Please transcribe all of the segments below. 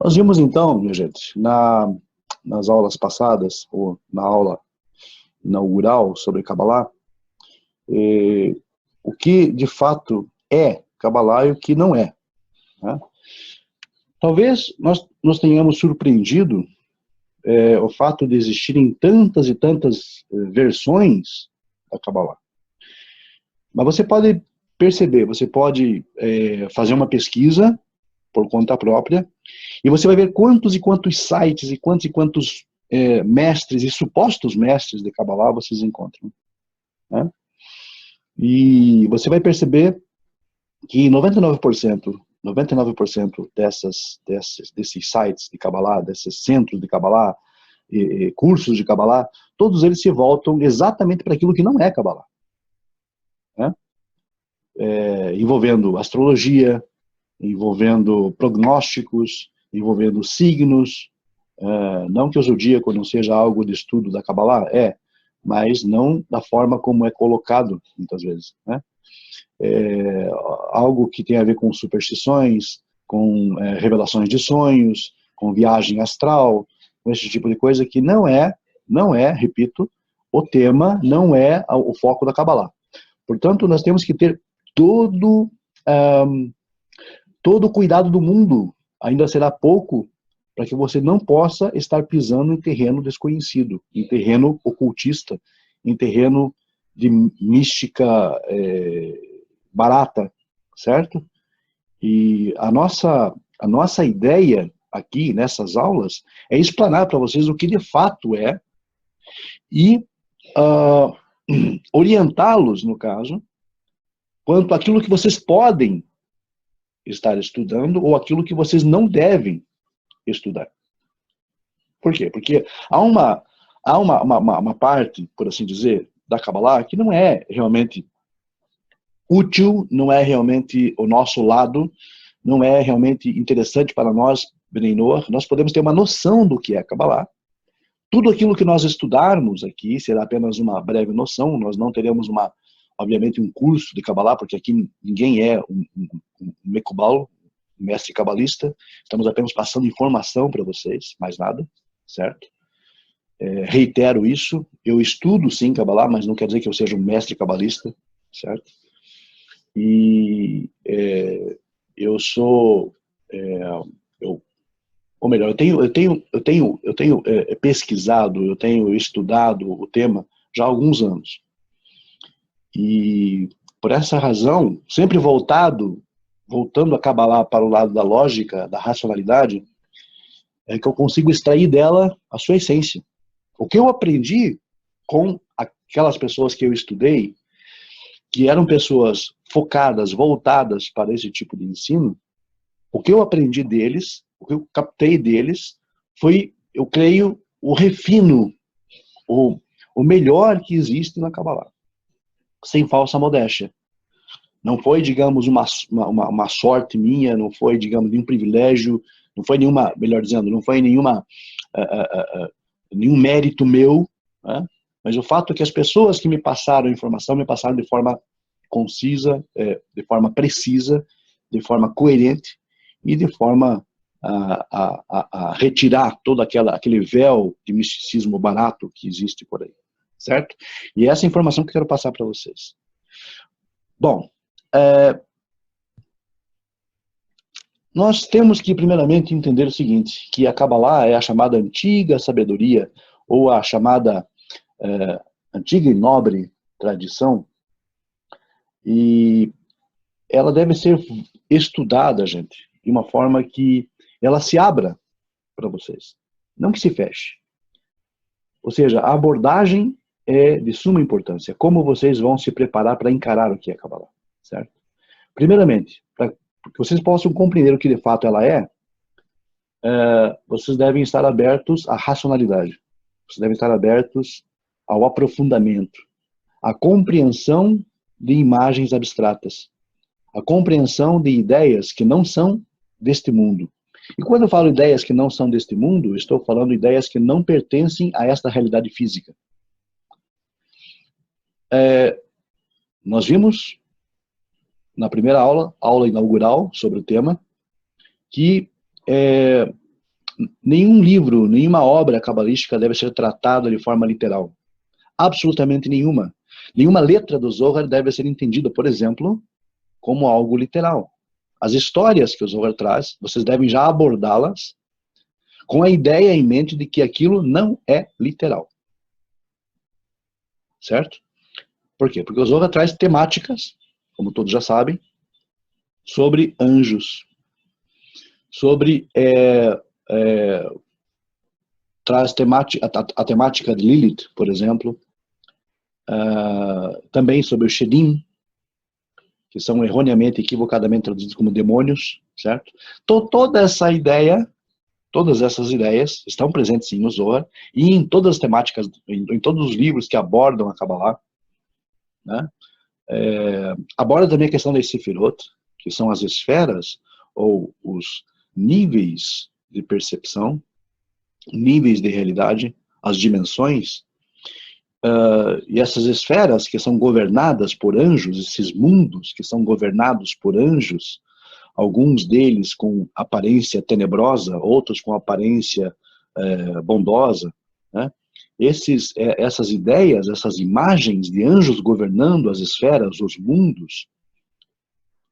Nós vimos então, minha gente, nas aulas passadas, ou na aula inaugural sobre Kabbalah, o que de fato é Kabbalah e o que não é. Né? Talvez nós nos tenhamos surpreendido o fato de existirem tantas e tantas versões da Kabbalah. Mas você pode perceber, você pode fazer uma pesquisa por conta própria, e você vai ver quantos e quantos sites e quantos mestres e supostos mestres de Kabbalah vocês encontram. Né? E você vai perceber que 99% desses sites de Kabbalah, desses centros de Kabbalah, cursos de Kabbalah, todos eles se voltam exatamente para aquilo que não é Kabbalah. Né? Envolvendo astrologia, envolvendo prognósticos, envolvendo signos, não que o zodíaco não seja algo de estudo da Kabbalah, mas não da forma como é colocado, muitas vezes. Né? Algo que tem a ver com superstições, com revelações de sonhos, com viagem astral, com esse tipo de coisa que não é, repito, o tema, não é o foco da Kabbalah. Portanto, nós temos que ter todo o cuidado do mundo, ainda será pouco, para que você não possa estar pisando em terreno desconhecido, em terreno ocultista, em terreno de mística barata, certo? E a nossa ideia aqui, nessas aulas, é explanar para vocês o que de fato é e orientá-los, no caso, quanto àquilo que vocês podem estar estudando ou aquilo que vocês não devem estudar. Por quê? Porque há uma parte, por assim dizer, da Kabbalah que não é realmente útil, não é realmente o nosso lado, não é realmente interessante para nós, Bnei Noach. Nós podemos ter uma noção do que é Kabbalah. Tudo aquilo que nós estudarmos aqui será apenas uma breve noção, nós não teremos obviamente um curso de Kabbalah, porque aqui ninguém é um Mekubal, um mestre cabalista, estamos apenas passando informação para vocês, mais nada, certo? Reitero isso, eu estudo sim Kabbalah, mas não quer dizer que eu seja um mestre cabalista, certo? E eu sou, ou melhor, eu tenho pesquisado, eu tenho estudado o tema já há alguns anos. E por essa razão, sempre voltando a Kabbalah para o lado da lógica, da racionalidade, é que eu consigo extrair dela a sua essência. O que eu aprendi com aquelas pessoas que eu estudei, que eram pessoas focadas, voltadas para esse tipo de ensino, o que eu aprendi deles, o que eu captei deles, foi, eu creio, o refino, o melhor que existe na Kabbalah, sem falsa modéstia. Não foi, digamos, uma sorte minha, não foi, digamos, nenhum privilégio, não foi nenhuma, melhor dizendo, não foi nenhum mérito meu, né? Mas o fato é que as pessoas que me passaram a informação me passaram de forma concisa, de forma precisa, de forma coerente e de forma a retirar todo aquele véu de misticismo barato que existe por aí, certo? E essa é a informação que eu quero passar para vocês. Bom, nós temos que primeiramente entender o seguinte, que a Kabbalah é a chamada antiga sabedoria, ou a chamada antiga e nobre tradição, e ela deve ser estudada, gente, de uma forma que ela se abra para vocês, não que se feche. Ou seja, a abordagem é de suma importância, como vocês vão se preparar para encarar o que é Kabbalah, certo? Primeiramente, para que vocês possam compreender o que de fato ela vocês devem estar abertos à racionalidade, vocês devem estar abertos ao aprofundamento, à compreensão de imagens abstratas, a compreensão de ideias que não são deste mundo. E quando eu falo ideias que não são deste mundo, estou falando ideias que não pertencem a esta realidade física. Nós vimos na primeira aula inaugural sobre o tema, que Nenhum livro, nenhuma obra cabalística deve ser tratada de forma literal. Absolutamente nenhuma. Nenhuma letra do Zohar deve ser entendida, por exemplo, como algo literal. As histórias que o Zohar traz, vocês devem já abordá-las com a ideia em mente de que aquilo não é literal. Certo? Por quê? Porque o Zohar traz temáticas, como todos já sabem, sobre anjos, sobre traz a temática de Lilith, por exemplo, também sobre o Shedim, que são erroneamente, equivocadamente traduzidos como demônios, certo? Então, todas essas ideias estão presentes sim no Zohar e em todas as temáticas, em todos os livros que abordam a Kabbalah, né? Aborda também a questão das Sefirot, que são as esferas ou os níveis de percepção, níveis de realidade, as dimensões, e essas esferas que são governadas por anjos, esses mundos que são governados por anjos, alguns deles com aparência tenebrosa, outros com aparência bondosa, né? Essas ideias, essas imagens de anjos governando as esferas, os mundos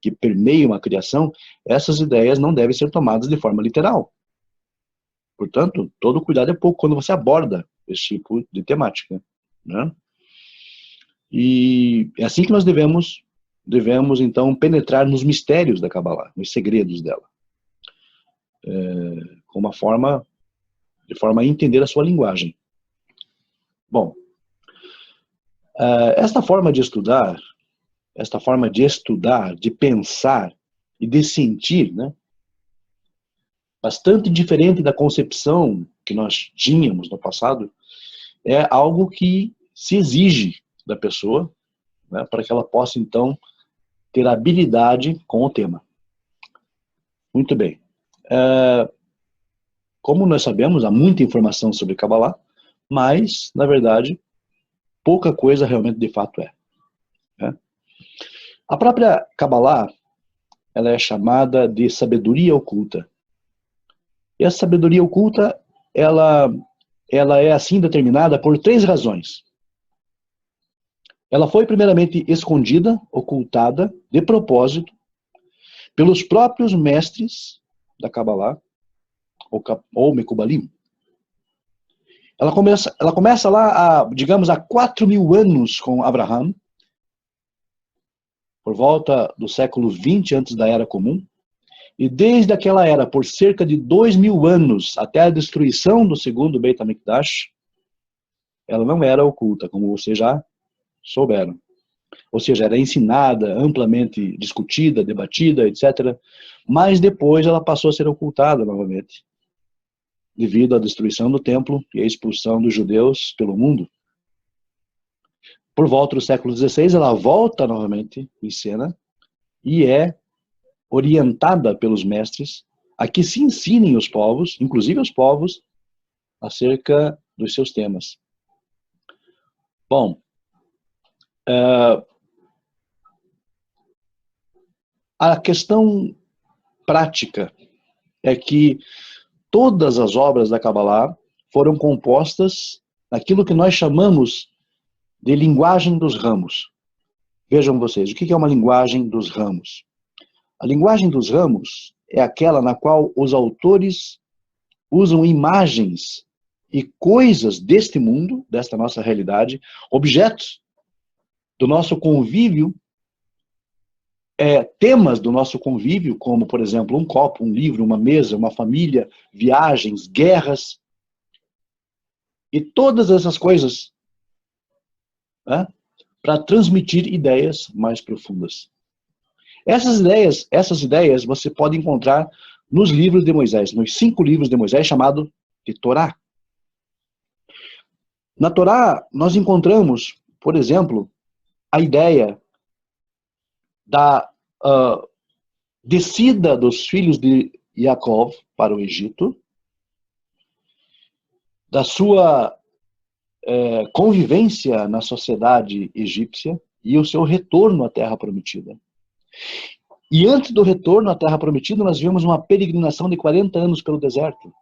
que permeiam a criação, essas ideias não devem ser tomadas de forma literal. Portanto, todo cuidado é pouco quando você aborda esse tipo de temática, né? E é assim que nós devemos então penetrar nos mistérios da Kabbalah, nos segredos dela, de forma a entender a sua linguagem. Bom, esta forma de estudar, de pensar e de sentir, né, bastante diferente da concepção que nós tínhamos no passado, é algo que se exige da pessoa, né, para que ela possa, então, ter habilidade com o tema. Muito bem. Como nós sabemos, há muita informação sobre Kabbalah, mas, na verdade, pouca coisa realmente de fato é. Né? A própria Kabbalah, ela é chamada de sabedoria oculta. E a sabedoria oculta, ela é assim determinada por 3 razões. Ela foi primeiramente escondida, ocultada, de propósito, pelos próprios mestres da Kabbalah, ou Mekubalim. Ela começa lá, digamos, há 4.000 anos com Abraham, por volta do século 20 antes da Era Comum, e desde aquela era, por cerca de 2.000 anos, até a destruição do segundo Beit HaMikdash, ela não era oculta, como vocês já souberam. Ou seja, era ensinada, amplamente discutida, debatida, etc. Mas depois ela passou a ser ocultada novamente, devido à destruição do templo e à expulsão dos judeus pelo mundo. Por volta do século XVI, ela volta novamente em cena e é orientada pelos mestres a que se ensinem os povos, inclusive os povos, acerca dos seus temas. Bom, a questão prática é que todas as obras da Kabbalah foram compostas naquilo que nós chamamos de linguagem dos ramos. Vejam vocês, o que é uma linguagem dos ramos? A linguagem dos ramos é aquela na qual os autores usam imagens e coisas deste mundo, desta nossa realidade, objetos do nosso convívio, temas do nosso convívio, como, por exemplo, um copo, um livro, uma mesa, uma família, viagens, guerras, e todas essas coisas, né, para transmitir ideias mais profundas. Essas ideias você pode encontrar nos livros de Moisés, nos 5 livros de Moisés, chamado de Torá. Na Torá, nós encontramos, por exemplo, a ideia da descida dos filhos de Jacob para o Egito, da sua convivência na sociedade egípcia e o seu retorno à Terra Prometida. E antes do retorno à Terra Prometida, nós vimos uma peregrinação de 40 anos pelo deserto.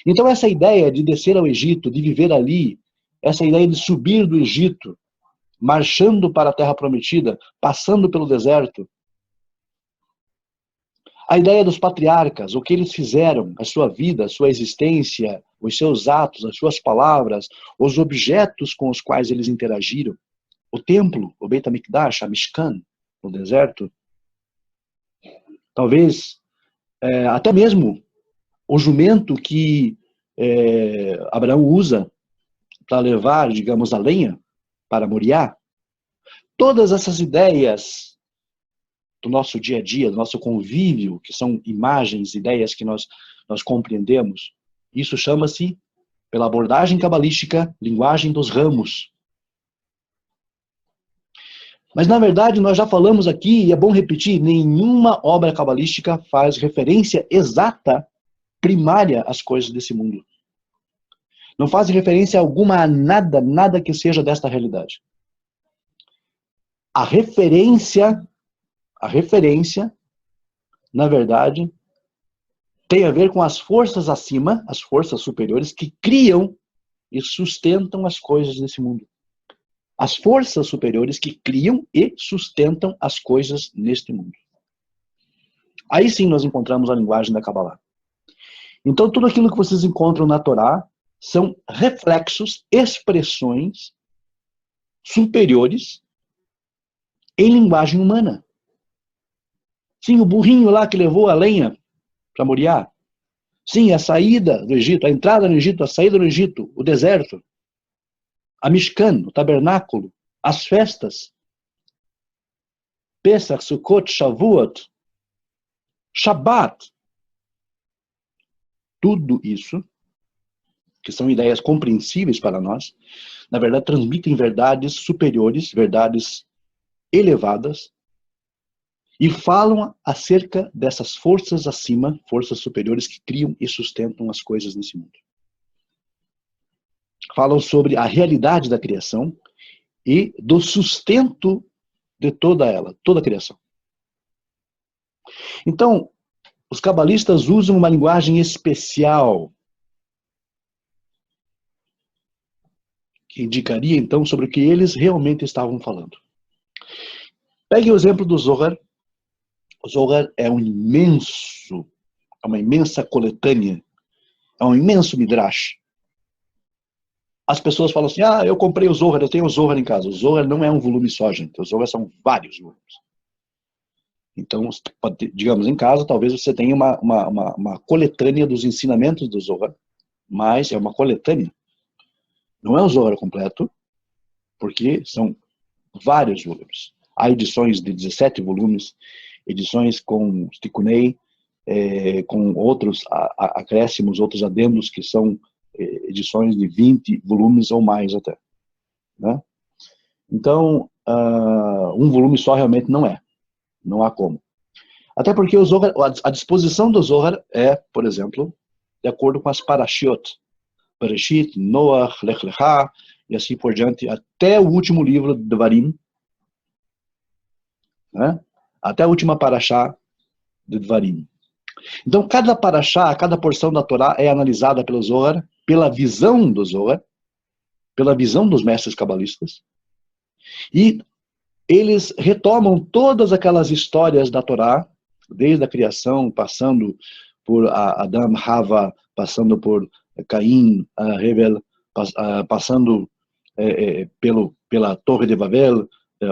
Então essa ideia de descer ao Egito, de viver ali, essa ideia de subir do Egito, marchando para a Terra Prometida, passando pelo deserto, a ideia dos patriarcas, o que eles fizeram, a sua vida, a sua existência, os seus atos, as suas palavras, os objetos com os quais eles interagiram, o templo, o Beit HaMikdash, a Mishkan, no deserto, talvez até mesmo o jumento que Abraão usa para levar, digamos, a lenha para Moriá. Todas essas ideias do nosso dia a dia, do nosso convívio, que são imagens, ideias que nós compreendemos, isso chama-se, pela abordagem cabalística, linguagem dos ramos. Mas, na verdade, nós já falamos aqui, e é bom repetir, nenhuma obra cabalística faz referência exata, primária, às coisas desse mundo. Não faz referência alguma a nada, nada que seja desta realidade. A referência, na verdade, tem a ver com as forças acima, as forças superiores, que criam e sustentam as coisas desse mundo. As forças superiores que criam e sustentam as coisas neste mundo. Aí sim nós encontramos a linguagem da Kabbalah. Então tudo aquilo que vocês encontram na Torá são reflexos, expressões superiores em linguagem humana. Sim, o burrinho lá que levou a lenha para Moriá. Sim, a saída do Egito, a entrada no Egito, a saída do Egito, o deserto. A Mishkan, o tabernáculo, as festas. Pesach, Sukkot, Shavuot, Shabbat. Tudo isso, que são ideias compreensíveis para nós, na verdade transmitem verdades superiores, verdades elevadas, e falam acerca dessas forças acima, forças superiores que criam e sustentam as coisas nesse mundo. Falam sobre a realidade da criação e do sustento de toda ela, toda a criação. Então, os cabalistas usam uma linguagem especial que indicaria, então, sobre o que eles realmente estavam falando. Pegue o exemplo do Zohar. O Zohar é uma imensa coletânea, é um imenso midrash. As pessoas falam assim, eu comprei o Zohar, eu tenho o Zohar em casa. O Zohar não é um volume só, gente. O Zohar são vários volumes. Então, digamos, em casa, talvez você tenha uma coletânea dos ensinamentos do Zohar, mas é uma coletânea. Não é o Zohar completo, porque são vários volumes. Há edições de 17 volumes, edições com Tikunei, com outros acréscimos, outros adendos, que são edições de 20 volumes ou mais até. Né? Então, um volume só realmente não é. Não há como. Até porque o Zohar, a disposição do Zohar é, por exemplo, de acordo com as parashiot. Bereshit, Noach, Lech Lechá, e assim por diante, até o último livro de Devarim, né? Até a última parashá de Devarim. Então, cada parashá, cada porção da Torá é analisada pelo Zohar, pela visão do Zohar, pela visão dos mestres cabalistas, e eles retomam todas aquelas histórias da Torá, desde a criação, passando por Adão, Hava, passando por Caim, Hevel, passando pela Torre de Babel,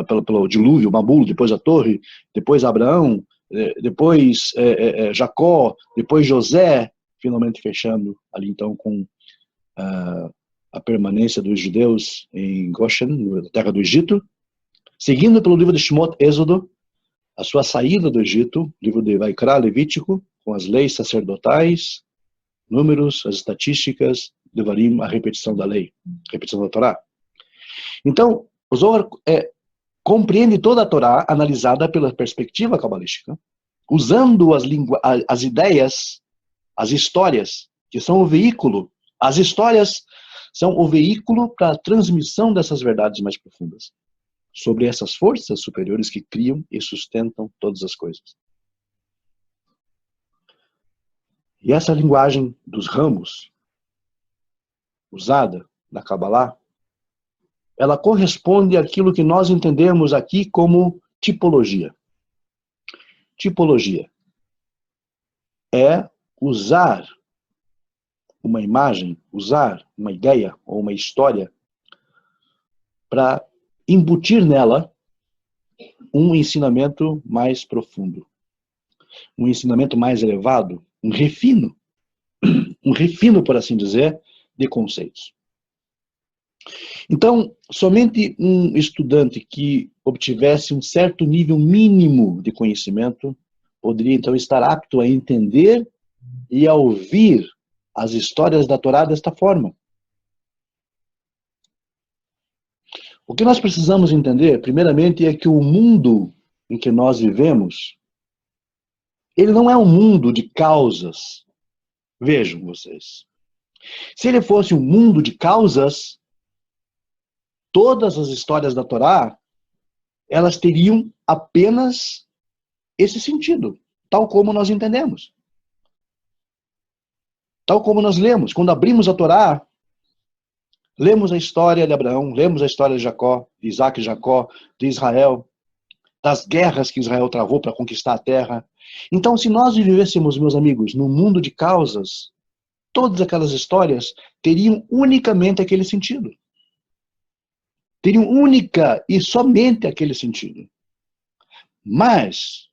pelo dilúvio, Mabul, depois a Torre, depois Abraão, depois Jacó, depois José, finalmente fechando ali então com a permanência dos judeus em Goshen, na terra do Egito, seguindo pelo livro de Shemot, Êxodo, a sua saída do Egito, livro de Vaikra, Levítico, com as leis sacerdotais, números, as estatísticas, Devarim, a repetição da lei, repetição da Torá. Então, o Zohar compreende toda a Torá analisada pela perspectiva cabalística, usando as ideias, as histórias, que são o veículo. As histórias são o veículo para a transmissão dessas verdades mais profundas, sobre essas forças superiores que criam e sustentam todas as coisas. E essa linguagem dos ramos, usada na Kabbalah, ela corresponde àquilo que nós entendemos aqui como tipologia. Tipologia é usar uma imagem, usar uma ideia ou uma história para embutir nela um ensinamento mais profundo, um ensinamento mais elevado, um refino, por assim dizer, de conceitos. Então, somente um estudante que obtivesse um certo nível mínimo de conhecimento poderia, então, estar apto a entender e a ouvir as histórias da Torá desta forma. O que nós precisamos entender, primeiramente, é que o mundo em que nós vivemos, ele não é um mundo de causas. Vejam vocês. Se ele fosse um mundo de causas, todas as histórias da Torá, elas teriam apenas esse sentido, tal como nós entendemos. Tal como nós lemos. Quando abrimos a Torá, lemos a história de Abraão, lemos a história de Jacó, de Isaac e Jacó, de Israel, das guerras que Israel travou para conquistar a terra. Então, se nós vivêssemos, meus amigos, num mundo de causas, todas aquelas histórias teriam unicamente aquele sentido. Teriam única e somente aquele sentido. Mas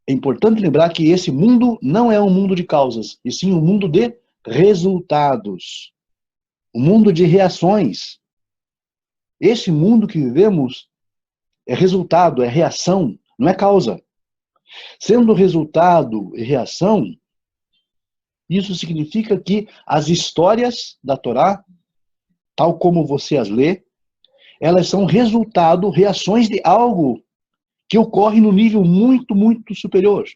é importante lembrar que esse mundo não é um mundo de causas, e sim um mundo de resultados. Um mundo de reações. Esse mundo que vivemos é resultado, é reação, não é causa. Sendo resultado e reação, isso significa que as histórias da Torá, tal como você as lê, elas são resultado, reações de algo que ocorre no nível muito, muito superior.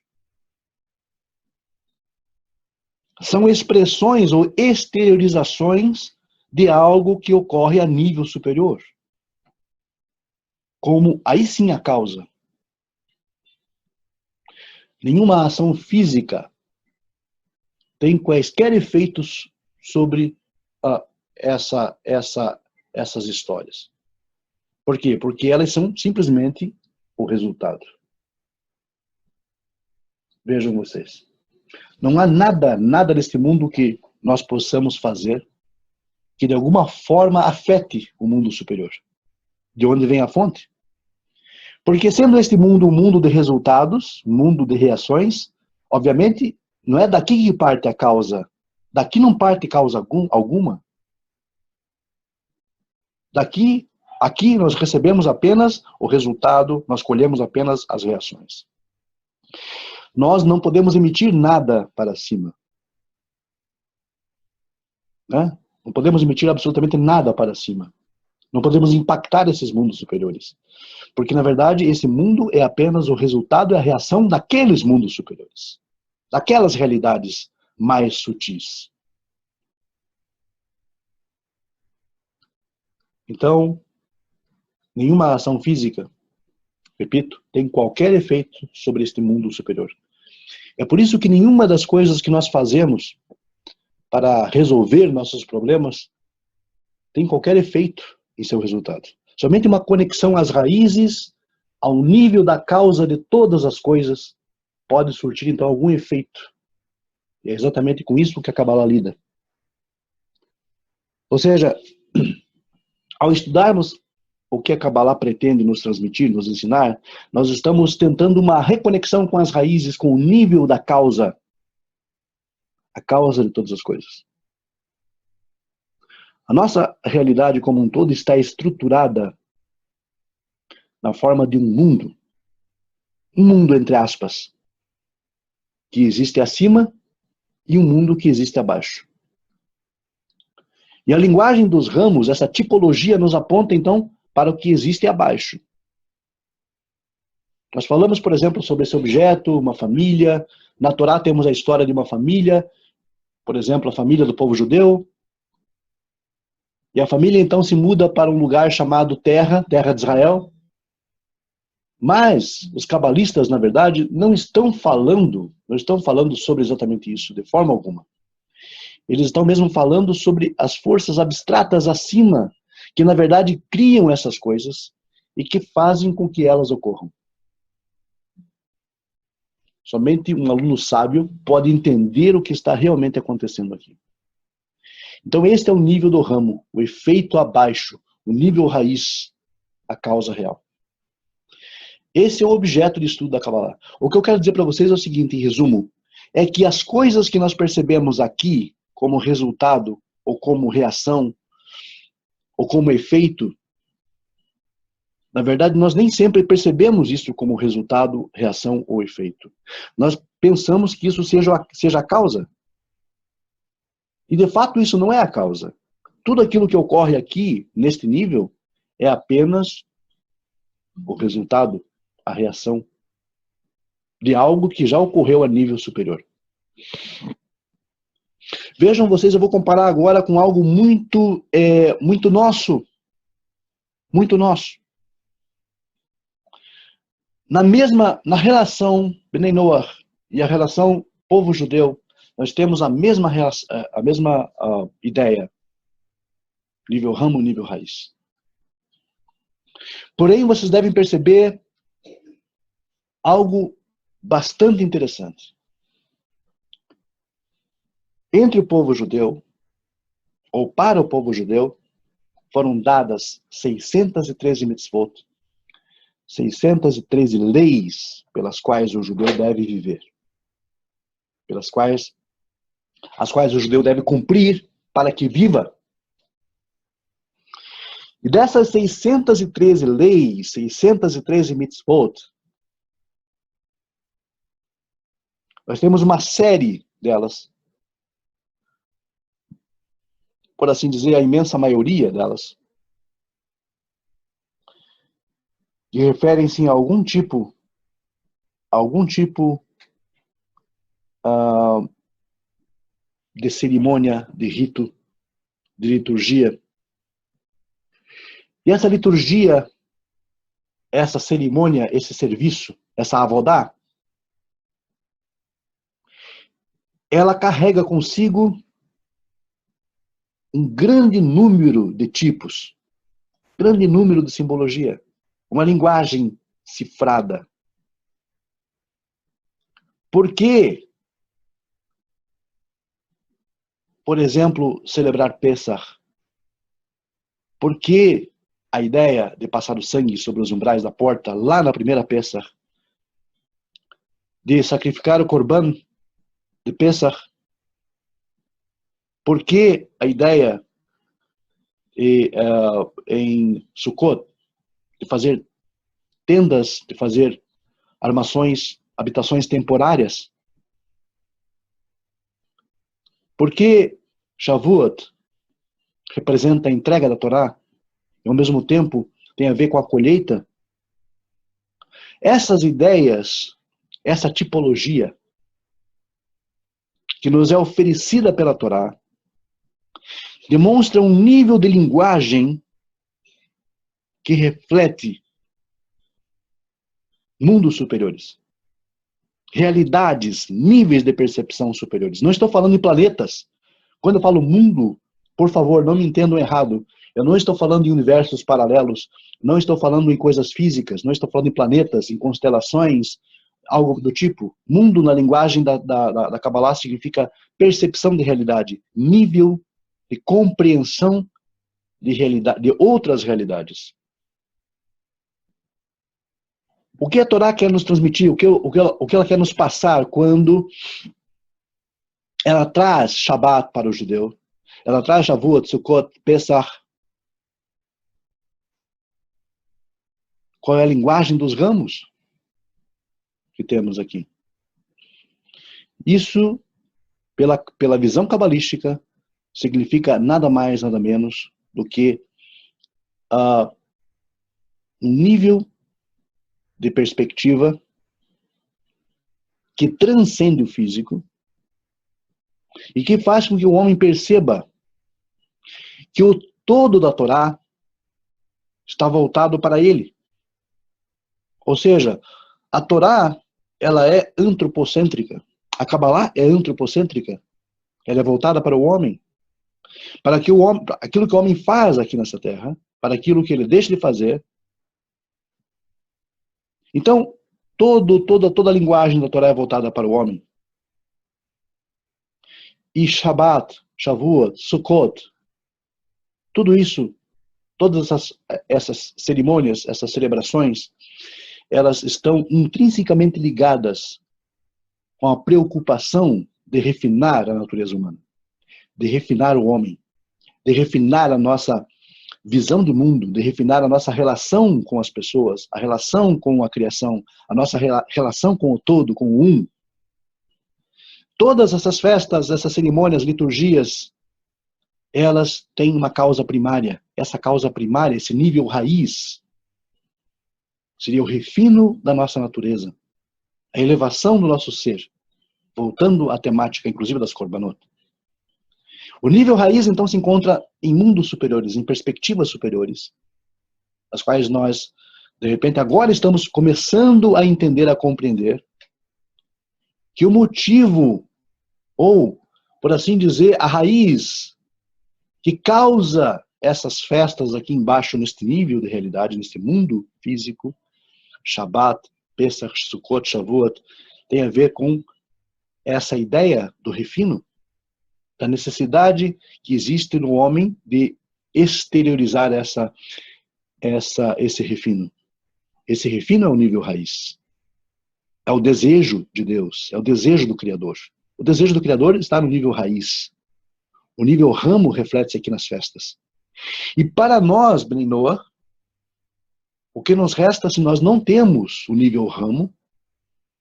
São expressões ou exteriorizações de algo que ocorre a nível superior. Como aí sim a causa. Nenhuma ação física tem quaisquer efeitos sobre essas histórias. Por quê? Porque elas são simplesmente o resultado. Vejam vocês. Não há nada neste mundo que nós possamos fazer que de alguma forma afete o mundo superior. De onde vem a fonte? Porque sendo este mundo um mundo de resultados, um mundo de reações, obviamente não é daqui que parte a causa. Daqui não parte causa alguma. Aqui nós recebemos apenas o resultado, nós colhemos apenas as reações. Nós não podemos emitir nada para cima. Né? Não podemos emitir absolutamente nada para cima. Não podemos impactar esses mundos superiores. Porque, na verdade, esse mundo é apenas o resultado e a reação daqueles mundos superiores. Daquelas realidades mais sutis. Então, nenhuma ação física, repito, tem qualquer efeito sobre este mundo superior. É por isso que nenhuma das coisas que nós fazemos para resolver nossos problemas tem qualquer efeito em seu resultado. Somente uma conexão às raízes, ao nível da causa de todas as coisas, pode surtir então algum efeito. E é exatamente com isso que a Kabbalah lida. Ou seja, ao estudarmos o que a Kabbalah pretende nos transmitir, nos ensinar, nós estamos tentando uma reconexão com as raízes, com o nível da causa. A causa de todas as coisas. A nossa realidade como um todo está estruturada na forma de um mundo entre aspas, que existe acima e um mundo que existe abaixo. E a linguagem dos ramos, essa tipologia nos aponta então para o que existe abaixo. Nós falamos, por exemplo, sobre esse objeto, uma família. Na Torá temos a história de uma família, por exemplo, a família do povo judeu. E a família então se muda para um lugar chamado Terra de Israel. Mas os cabalistas, na verdade, não estão falando sobre exatamente isso, de forma alguma. Eles estão mesmo falando sobre as forças abstratas acima, que na verdade criam essas coisas e que fazem com que elas ocorram. Somente um aluno sábio pode entender o que está realmente acontecendo aqui. Então este é o nível do ramo, o efeito abaixo, o nível raiz, a causa real. Esse é o objeto de estudo da Kabbalah. O que eu quero dizer para vocês é o seguinte, em resumo, é que as coisas que nós percebemos aqui como resultado, ou como reação, ou como efeito, na verdade, nós nem sempre percebemos isso como resultado, reação ou efeito. Nós pensamos que isso seja a causa. E, de fato, isso não é a causa. Tudo aquilo que ocorre aqui, neste nível, é apenas o resultado, a reação de algo que já ocorreu a nível superior. Vejam vocês, eu vou comparar agora com algo muito nosso. Muito nosso. Na relação Bnei Noach e a relação povo judeu, nós temos a mesma ideia. Nível ramo, nível raiz. Porém, vocês devem perceber algo bastante interessante. Entre o povo judeu, ou para o povo judeu, foram dadas 613 mitzvot, 613 leis pelas quais o judeu deve viver, as quais o judeu deve cumprir para que viva. E dessas 613 leis, 613 mitzvot, nós temos uma série delas, por assim dizer, a imensa maioria delas, que referem-se a algum tipo de cerimônia, de rito, de liturgia. E essa liturgia, essa cerimônia, esse serviço, essa avodá, ela carrega consigo um grande número de tipos, grande número de simbologia, uma linguagem cifrada. Por que, por exemplo, celebrar Pesach? Por que a ideia de passar o sangue sobre os umbrais da porta, lá na primeira Pesach? De sacrificar o Corban de Pesach? Por que a ideia em Sukkot de fazer tendas, de fazer armações, habitações temporárias? Por que Shavuot representa a entrega da Torá e ao mesmo tempo tem a ver com a colheita? Essas ideias, essa tipologia que nos é oferecida pela Torá, demonstra um nível de linguagem que reflete mundos superiores, realidades, níveis de percepção superiores. Não estou falando em planetas. Quando eu falo mundo, por favor, não me entendam errado. Eu não estou falando em universos paralelos, não estou falando em coisas físicas, não estou falando em planetas, em constelações, algo do tipo. Mundo, na linguagem da Kabbalah, significa percepção de realidade, nível de compreensão de realidade, de outras realidades. O que a Torá quer nos transmitir, o que ela quer nos passar quando ela traz Shabbat para o judeu, ela traz Shavuot, Sukkot, Pesach? Qual é a linguagem dos ramos que temos aqui? Isso, pela visão cabalística, significa nada mais, nada menos do que um nível de perspectiva que transcende o físico e que faz com que o homem perceba que o todo da Torá está voltado para ele. Ou seja, a Torá, ela é antropocêntrica. A Kabbalah é antropocêntrica. Ela é voltada para o homem. Para que o homem, aquilo que o homem faz aqui nessa terra, para aquilo que ele deixa de fazer. Então, toda a linguagem da Torá é voltada para o homem. E Shabbat, Shavuot, Sukkot, tudo isso, todas essas cerimônias, essas celebrações, elas estão intrinsecamente ligadas com a preocupação de refinar a natureza humana, de refinar o homem, de refinar a nossa visão do mundo, de refinar a nossa relação com as pessoas, a relação com a criação, a nossa relação com o todo, com o um. Todas essas festas, essas cerimônias, liturgias, elas têm uma causa primária. Essa causa primária, esse nível raiz, seria o refino da nossa natureza, a elevação do nosso ser, voltando à temática, inclusive, das Korbanot. O nível raiz, então, se encontra em mundos superiores, em perspectivas superiores, as quais nós, de repente, agora estamos começando a entender, a compreender, que o motivo, ou, por assim dizer, a raiz que causa essas festas aqui embaixo, neste nível de realidade, neste mundo físico, Shabbat, Pesach, Sukkot, Shavuot, tem a ver com essa ideia do refino, da necessidade que existe no homem de exteriorizar esse refino. Esse refino é o nível raiz. É o desejo de Deus, é o desejo do Criador. O desejo do Criador está no nível raiz. O nível ramo reflete-se aqui nas festas. E para nós, Bnei Noach, o que nos resta se nós não temos o nível ramo?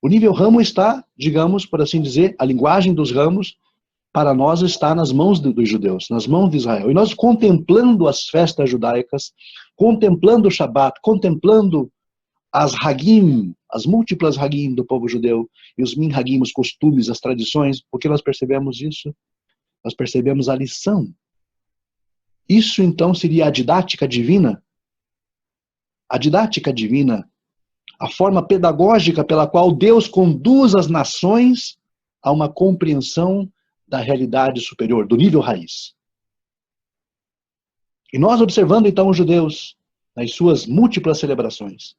O nível ramo está, digamos, por assim dizer, a linguagem dos ramos, para nós está nas mãos dos judeus, nas mãos de Israel. E nós contemplando as festas judaicas, contemplando o Shabat, contemplando as Hagim, as múltiplas Hagim do povo judeu, e os Minhagim, os costumes, as tradições, porque nós percebemos isso? Nós percebemos a lição. Isso então seria a didática divina? A didática divina, a forma pedagógica pela qual Deus conduz as nações a uma compreensão da realidade superior, do nível raiz. E nós observando então os judeus nas suas múltiplas celebrações,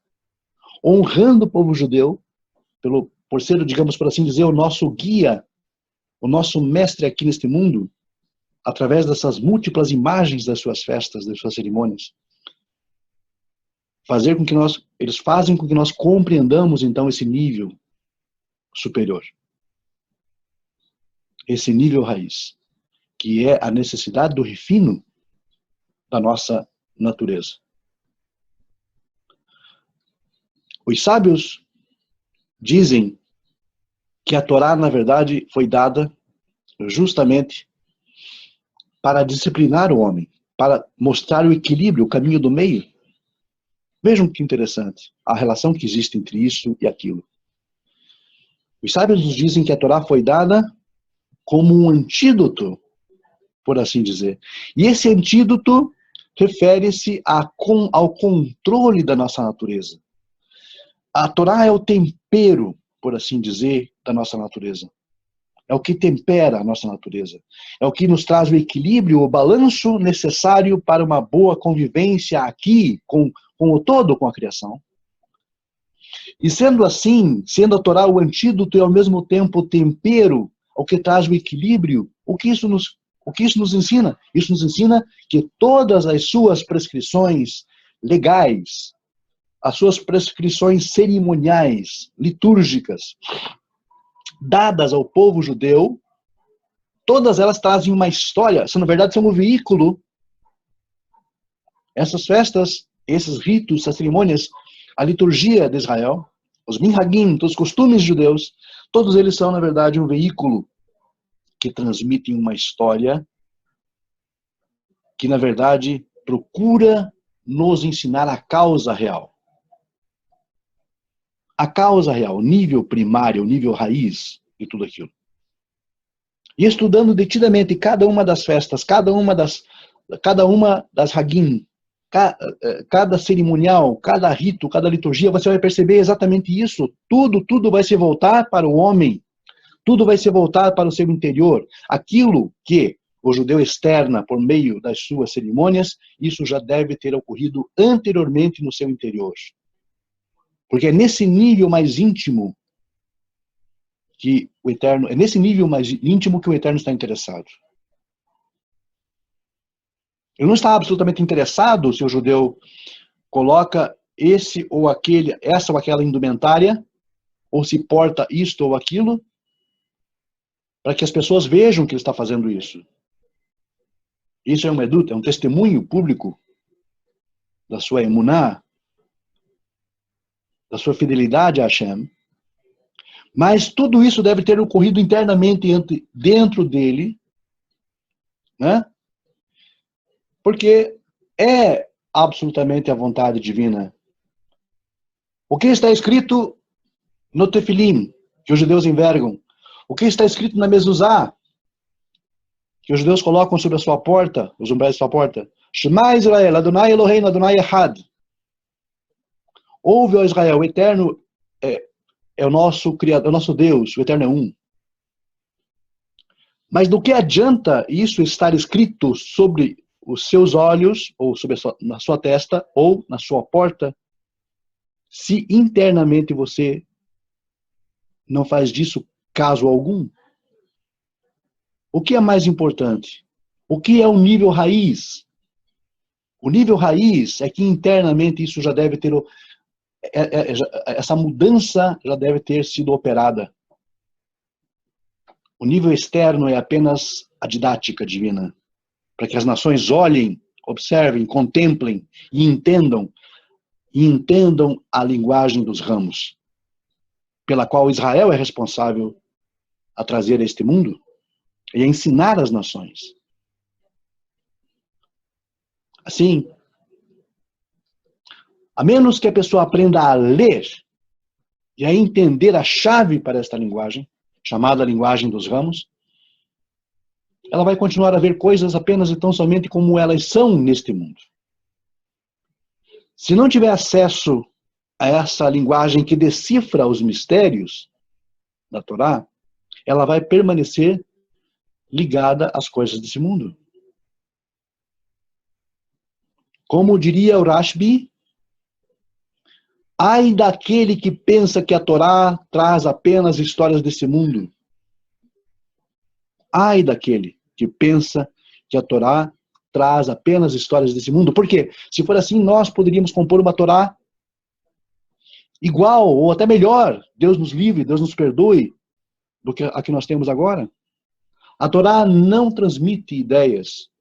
honrando o povo judeu por ser, digamos por assim dizer, o nosso guia, o nosso mestre aqui neste mundo, através dessas múltiplas imagens das suas festas, das suas cerimônias, eles fazem com que nós compreendamos então esse nível superior, esse nível raiz, que é a necessidade do refino da nossa natureza. Os sábios dizem que a Torá, na verdade, foi dada justamente para disciplinar o homem, para mostrar o equilíbrio, o caminho do meio. Vejam que interessante a relação que existe entre isso e aquilo. Os sábios nos dizem que a Torá foi dada como um antídoto, por assim dizer. E esse antídoto refere-se ao controle da nossa natureza. A Torá é o tempero, por assim dizer, da nossa natureza. É o que tempera a nossa natureza. É o que nos traz o equilíbrio, o balanço necessário para uma boa convivência aqui com o todo, com a criação. E sendo assim, sendo a Torá o antídoto e ao mesmo tempo o tempero, o que traz o equilíbrio, o que isso nos ensina? Isso nos ensina que todas as suas prescrições legais, as suas prescrições cerimoniais, litúrgicas, dadas ao povo judeu, todas elas trazem uma história, na verdade são um veículo. Essas festas, esses ritos, essas cerimônias, a liturgia de Israel, os minhagim, os costumes judeus, todos eles são, na verdade, um veículo que transmitem uma história que, na verdade, procura nos ensinar a causa real. A causa real, o nível primário, o nível raiz de tudo aquilo. E estudando detidamente cada uma das festas, cada uma das Hagim, cada cerimonial, cada rito, cada liturgia, você vai perceber exatamente isso. Tudo vai se voltar para o homem. Tudo vai se voltar para o seu interior. Aquilo que o judeu externa por meio das suas cerimônias, isso já deve ter ocorrido anteriormente no seu interior. Porque é nesse nível mais íntimo que o Eterno, é nesse nível mais íntimo que o Eterno está interessado. Ele não está absolutamente interessado se o judeu coloca esse ou aquele, essa ou aquela indumentária, ou se porta isto ou aquilo, para que as pessoas vejam que ele está fazendo isso. Isso é um edut, é um testemunho público da sua emuná, da sua fidelidade a Hashem. Mas tudo isso deve ter ocorrido internamente dentro dele, né? Porque é absolutamente a vontade divina. O que está escrito no Tefilim, que os judeus envergam? O que está escrito na Mezuzá, que os judeus colocam sobre a sua porta, os umbrais da sua porta? Shema Israel, Adonai Eloheinu, Adonai Echad. Ouve, ó Israel, o Eterno é o nosso Criador, é o nosso Deus, o Eterno é um. Mas do que adianta isso estar escrito sobre os seus olhos, ou sobre na sua testa, ou na sua porta, se internamente você não faz disso caso algum? O que é mais importante? O que é o nível raiz? O nível raiz é que internamente isso já deve ter, essa mudança já deve ter sido operada. O nível externo é apenas a didática divina, para que as nações olhem, observem, contemplem e entendam a linguagem dos ramos, pela qual Israel é responsável a trazer a este mundo e a ensinar as nações. Assim, a menos que a pessoa aprenda a ler e a entender a chave para esta linguagem, chamada linguagem dos ramos, ela vai continuar a ver coisas apenas e tão somente como elas são neste mundo. Se não tiver acesso a essa linguagem que decifra os mistérios da Torá, ela vai permanecer ligada às coisas desse mundo. Como diria o Rashbi, ai daquele que pensa que a Torá traz apenas histórias desse mundo. Ai daquele que pensa que a Torá traz apenas histórias desse mundo. Por quê? Se for assim, nós poderíamos compor uma Torá igual ou até melhor. Deus nos livre, Deus nos perdoe do que a que nós temos agora. A Torá não transmite ideias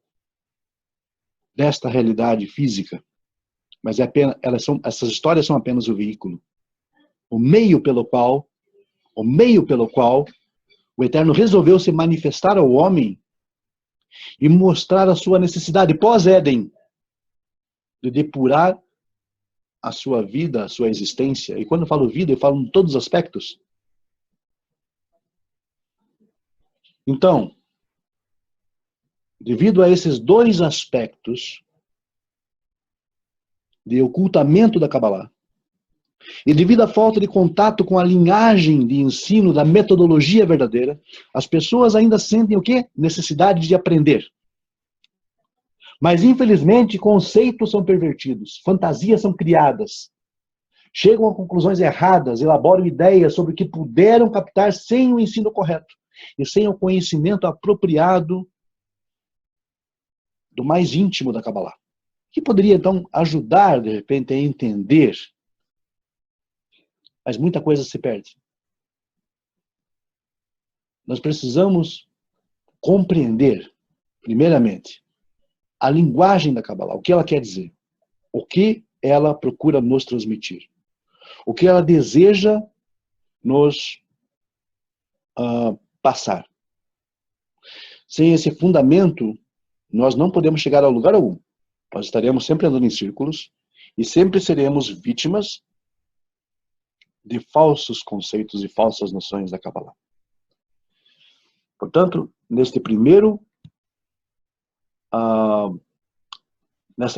desta realidade física, mas essas histórias são apenas o veículo, o meio pelo qual o Eterno resolveu se manifestar ao homem e mostrar a sua necessidade pós-Éden de depurar a sua vida, a sua existência. E quando eu falo vida, eu falo em todos os aspectos. Então, devido a esses dois aspectos de ocultamento da Kabbalah, e devido à falta de contato com a linhagem de ensino da metodologia verdadeira, as pessoas ainda sentem o quê? Necessidade de aprender. Mas, infelizmente, conceitos são pervertidos, fantasias são criadas, chegam a conclusões erradas, elaboram ideias sobre o que puderam captar sem o ensino correto e sem o conhecimento apropriado do mais íntimo da Kabbalah, que poderia, então, ajudar, de repente, a entender. Mas muita coisa se perde. Nós precisamos compreender, primeiramente, a linguagem da Kabbalah, o que ela quer dizer, o que ela procura nos transmitir, o que ela deseja nos passar. Sem esse fundamento, nós não podemos chegar a lugar algum. Nós estaremos sempre andando em círculos e sempre seremos vítimas de falsos conceitos e falsas noções da Kabbalah. Portanto, nessa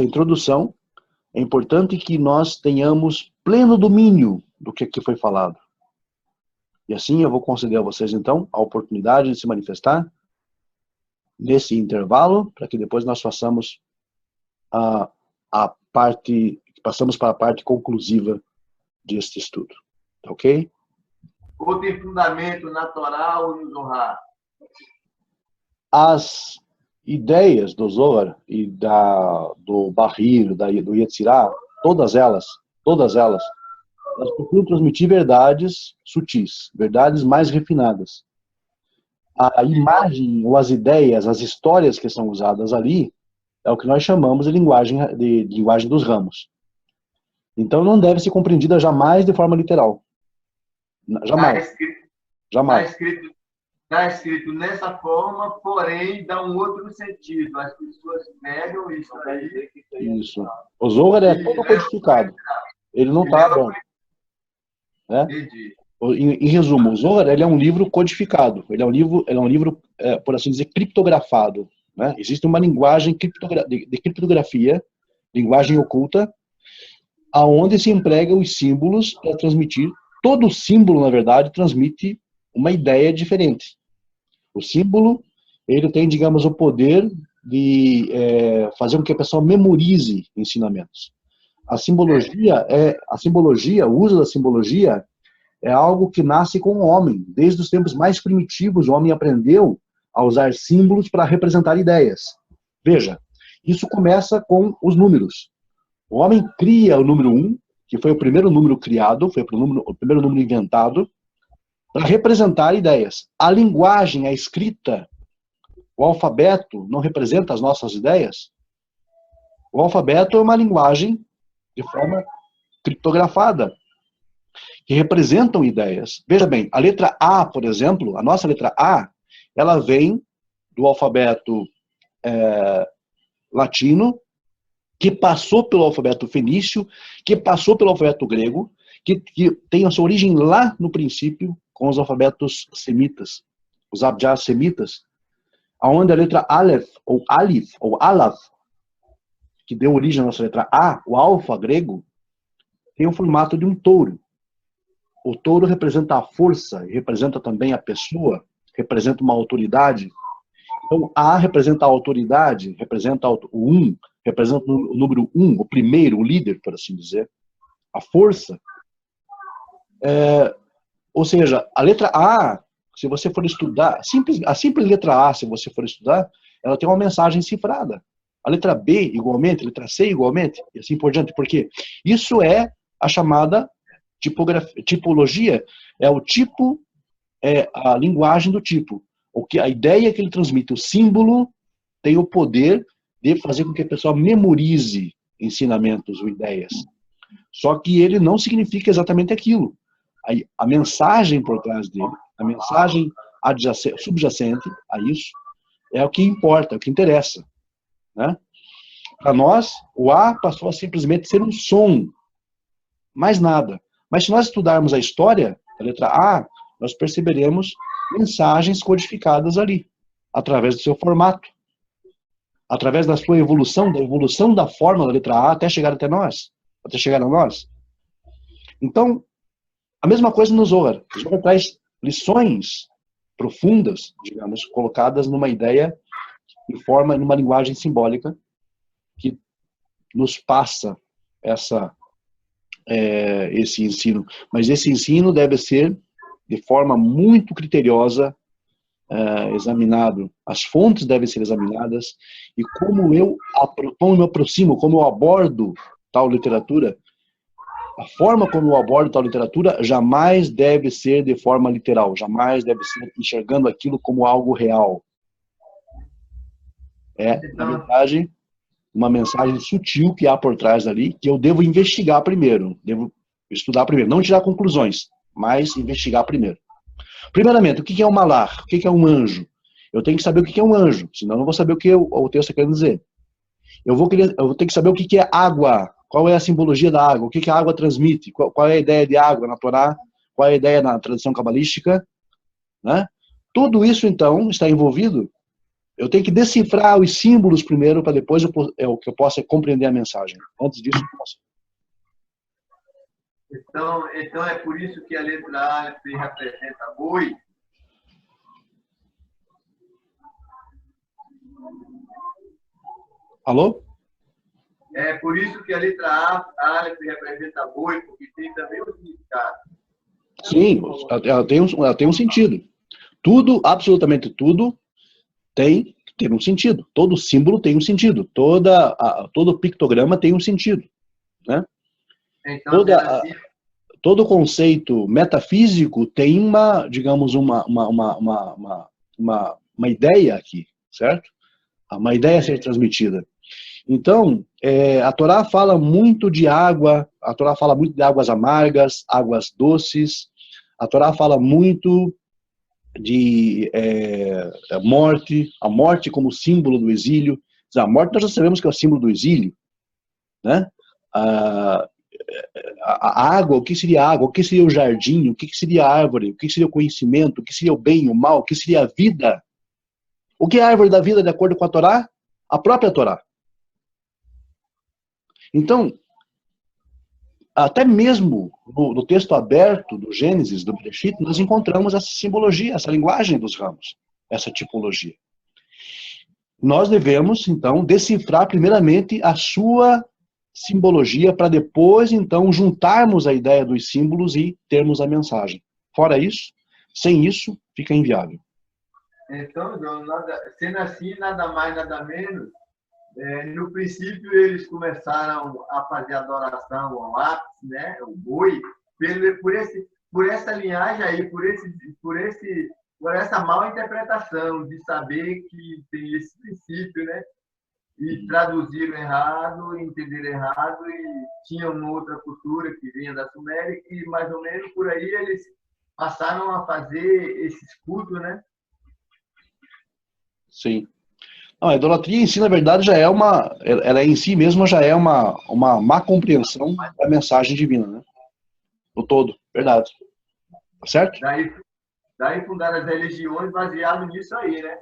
introdução, é importante que nós tenhamos pleno domínio do que aqui foi falado. E assim eu vou conceder a vocês, então, a oportunidade de se manifestar nesse intervalo, para que depois nós façamos passamos para a parte conclusiva deste estudo. Ok? Ou tem fundamento na Torá ou no Zohar? As ideias do Zohar e do Bahir, do Yetzirah, todas elas procuram transmitir verdades sutis, verdades mais refinadas. A imagem, ou as ideias, as histórias que são usadas ali, é o que nós chamamos de linguagem dos ramos. Então não deve ser compreendida jamais de forma literal. Jamais. Jamais. Está escrito nessa forma, porém dá um outro sentido. As pessoas pegam isso aí. Isso. O Zohar é todo codificado. Ele não está aberto. Né? Em resumo, o Zohar ele é um livro codificado. Ele é um livro, por assim dizer, criptografado. Né? Existe uma linguagem de criptografia, linguagem oculta, aonde se empregam os símbolos para transmitir. Todo símbolo, na verdade, transmite uma ideia diferente. O símbolo, ele tem, digamos, o poder de fazer com que a pessoa memorize ensinamentos. A simbologia, o uso da simbologia é algo que nasce com o homem. Desde os tempos mais primitivos, o homem aprendeu a usar símbolos para representar ideias. Veja, isso começa com os números. O homem cria o número 1, que foi o primeiro número criado, foi o primeiro número inventado, para representar ideias. A linguagem, a escrita, o alfabeto não representa as nossas ideias. O alfabeto é uma linguagem de forma criptografada, que representam ideias. Veja bem, a letra A, por exemplo, a nossa letra A, ela vem do alfabeto latino, que passou pelo alfabeto fenício, que passou pelo alfabeto grego, que tem a sua origem lá no princípio com os alfabetos semitas, os abjad semitas, onde a letra Aleph, ou Alif, ou Alaf, que deu origem à nossa letra A, o alfa grego, tem o formato de um touro. O touro representa a força, representa também a pessoa, representa uma autoridade. Então, A representa a autoridade, representa o 1, representa o número 1, o primeiro, o líder, por assim dizer. A força. Ou seja, a letra A, se você for estudar, a simples letra A, se você for estudar, ela tem uma mensagem cifrada. A letra B, igualmente, a letra C, igualmente, e assim por diante. Porque isso é a chamada tipologia, é o tipo, é a linguagem do tipo. A ideia que ele transmite, o símbolo, tem o poder de fazer com que a pessoa memorize ensinamentos ou ideias. Só que ele não significa exatamente aquilo. A mensagem por trás dele, a mensagem subjacente a isso, é o que importa, é o que interessa. Né? Para nós, o A passou a simplesmente ser um som, mais nada. Mas se nós estudarmos a história da letra A, nós perceberemos mensagens codificadas ali, através do seu formato, através da sua evolução, da evolução da forma da letra A até chegar até nós, até chegar a nós. Então, a mesma coisa no Zohar. O Zohar traz lições profundas, digamos, colocadas numa ideia, numa linguagem simbólica, que nos passa esse ensino. Mas esse ensino deve ser de forma muito criteriosa examinado. As fontes devem ser examinadas e como eu me aproximo, como eu abordo tal literatura, a forma como eu abordo tal literatura jamais deve ser de forma literal, jamais deve ser enxergando aquilo como algo real. Na verdade, uma mensagem sutil que há por trás dali, que eu devo investigar primeiro, devo estudar primeiro, não tirar conclusões, mas investigar primeiro. Primeiramente, o que é um malar? O que é um anjo? Eu tenho que saber o que é um anjo, senão eu não vou saber o que o texto está querendo dizer. Eu vou ter que saber o que é água, qual é a simbologia da água, o que a água transmite, qual é a ideia de água na Torá, qual é a ideia na tradição cabalística. Né? Tudo isso, então, está envolvido. Eu tenho que decifrar os símbolos primeiro, para depois eu possa compreender a mensagem. Antes disso, eu não posso. Então é por isso que a letra A representa boi? Alô? É por isso que a letra A representa boi, porque tem também um significado. Sim, ela tem um sentido. Tudo, absolutamente tudo, tem que ter um sentido. Todo símbolo tem um sentido. Todo pictograma tem um sentido. Né? Então, Todo conceito metafísico tem digamos, uma ideia aqui, certo? Uma ideia a ser transmitida. Então, a Torá fala muito de água, a Torá fala muito de águas amargas, águas doces, a Torá fala muito de morte, a morte como símbolo do exílio. A morte nós já sabemos que é o símbolo do exílio, né? A água, o que seria água? O que seria o jardim? O que seria a árvore? O que seria o conhecimento? O que seria o bem, o mal? O que seria a vida? O que é a árvore da vida de acordo com a Torá? A própria Torá. Então, até mesmo no texto aberto do Gênesis, do Bereshit, nós encontramos essa simbologia, essa linguagem dos ramos, essa tipologia. Nós devemos, então, decifrar primeiramente a sua simbologia para depois, então, juntarmos a ideia dos símbolos e termos a mensagem. Fora isso, sem isso, fica inviável. Então, sendo assim, nada mais, nada menos, no princípio eles começaram a fazer adoração ao ápice, né, o boi, por essa linhagem aí, por essa mal interpretação de saber que tem esse princípio, né? E traduziram errado, entenderam errado, e tinham uma outra cultura que vinha da Suméria, e mais ou menos por aí eles passaram a fazer esses cultos, né? Sim. Não, a idolatria em si, na verdade, ela em si mesma já é uma má compreensão da mensagem divina, né? No todo, verdade. Certo? Daí fundaram as religiões baseado nisso aí, né?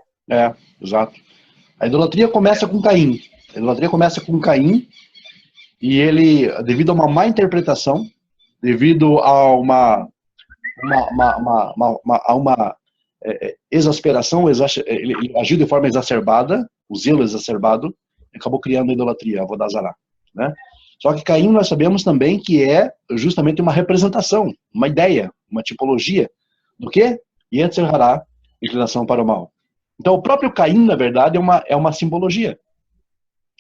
Exato. A idolatria começa com Caim. A idolatria começa com Caim e ele, devido a uma má interpretação, devido a uma exasperação, ele agiu de forma exacerbada, o zelo exacerbado, e acabou criando a idolatria, a Avodazará, né? Só que Caim nós sabemos também que é justamente uma representação, uma ideia, uma tipologia do quê? Yetzer Hará, inclinação para o mal. Então, o próprio Caim, na verdade, é uma simbologia.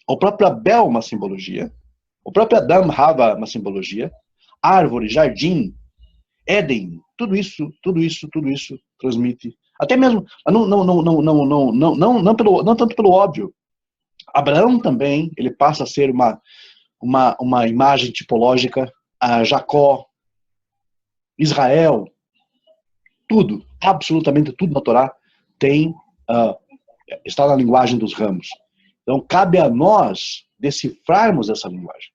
O próprio Abel é uma simbologia. O próprio Adão, Hava, é uma simbologia. Árvore, jardim, Éden, tudo isso transmite. Até mesmo, não tanto pelo óbvio. Abraão também, ele passa a ser uma imagem tipológica. Jacó, Israel, tudo, absolutamente tudo na Torá está na linguagem dos ramos. Então, cabe a nós decifrarmos essa linguagem.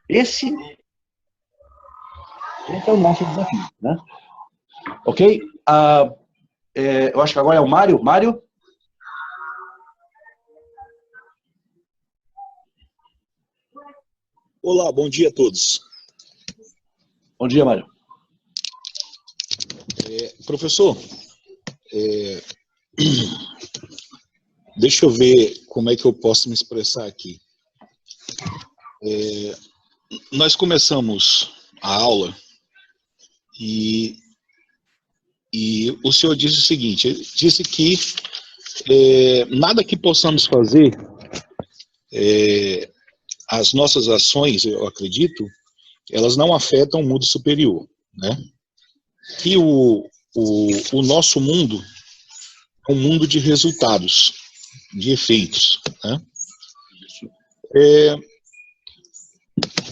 Esse é o nosso desafio, né? Ok? Eu acho que agora é o Mário. Mário? Olá, bom dia a todos. Bom dia, Mário. Professor, deixa eu ver como é que eu posso me expressar aqui. Nós começamos a aula e o senhor disse o seguinte, ele disse que nada que possamos fazer, as nossas ações, eu acredito, elas não afetam o mundo superior, né? Que o nosso mundo é um mundo de resultados, de efeitos, né?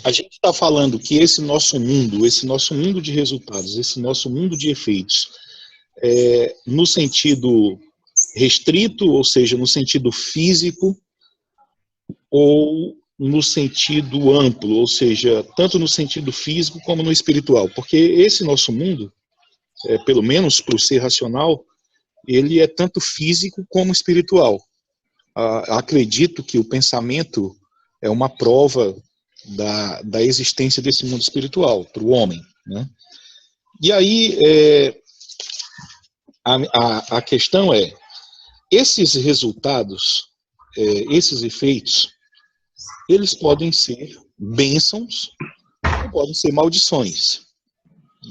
A gente está falando que esse nosso mundo de resultados, esse nosso mundo de efeitos, no sentido restrito, ou seja, no sentido físico, ou no sentido amplo, ou seja, tanto no sentido físico como no espiritual, porque esse nosso mundo, pelo menos para o ser racional, ele é tanto físico como espiritual. Acredito que o pensamento é uma prova da existência desse mundo espiritual para o homem, né? E aí, a questão é, esses resultados, esses efeitos, eles podem ser bênçãos ou podem ser maldições.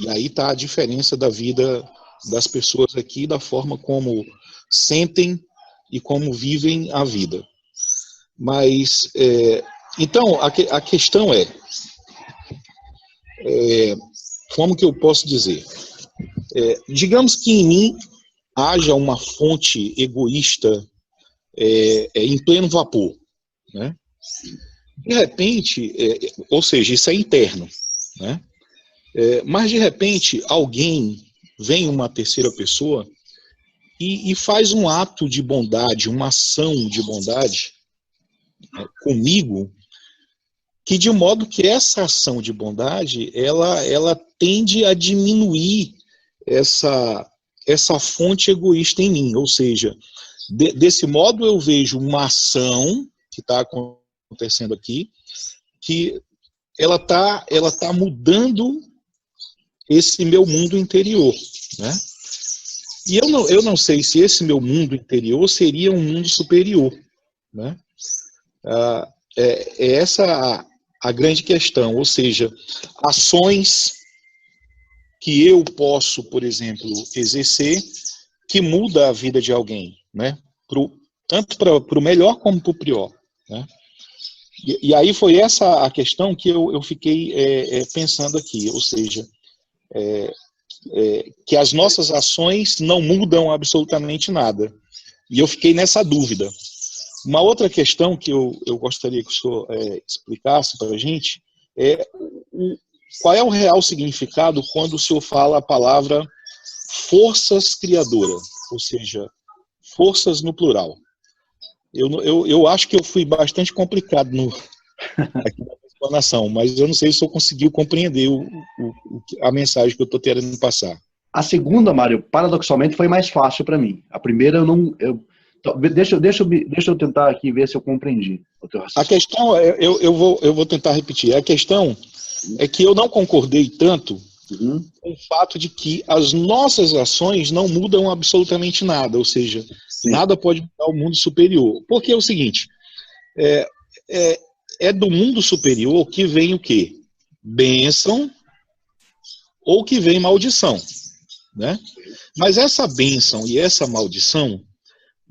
E aí está a diferença da vida das pessoas aqui, da forma como sentem e como vivem a vida. Mas, então, a questão como que eu posso dizer? Digamos que em mim haja uma fonte egoísta em pleno vapor, né? De repente, ou seja, isso é interno, né? Mas de repente alguém vem, uma terceira pessoa, e faz um ato de bondade, uma ação de bondade, né, comigo, que de modo que essa ação de bondade ela tende a diminuir essa fonte egoísta em mim. Ou seja, desse modo eu vejo uma ação que está acontecendo aqui, que ela tá mudando esse meu mundo interior, né? E eu não sei se esse meu mundo interior seria um mundo superior, né? Essa a grande questão, ou seja, ações que eu posso, por exemplo, exercer, que muda a vida de alguém, né? Tanto para o melhor como para o pior, né? E aí foi essa a questão que eu fiquei pensando aqui, ou seja, que as nossas ações não mudam absolutamente nada. E eu fiquei nessa dúvida. Uma outra questão que eu gostaria que o senhor explicasse para a gente é qual é o real significado quando o senhor fala a palavra forças criadoras, ou seja, forças no plural. Eu acho que eu fui bastante complicado aqui na explanação, mas eu não sei se eu conseguiu compreender a mensagem que eu estou querendo passar. A segunda, Mário, paradoxalmente foi mais fácil para mim. A primeira eu não... Deixa eu tentar aqui ver se eu compreendi o teu raciocínio. A questão, eu vou tentar repetir, a questão é que eu não concordei tanto com o fato de que as nossas ações não mudam absolutamente nada, ou seja, nada pode mudar o mundo superior. Porque é o seguinte, do mundo superior que vem o quê? Bênção ou que vem maldição, né? Mas essa bênção e essa maldição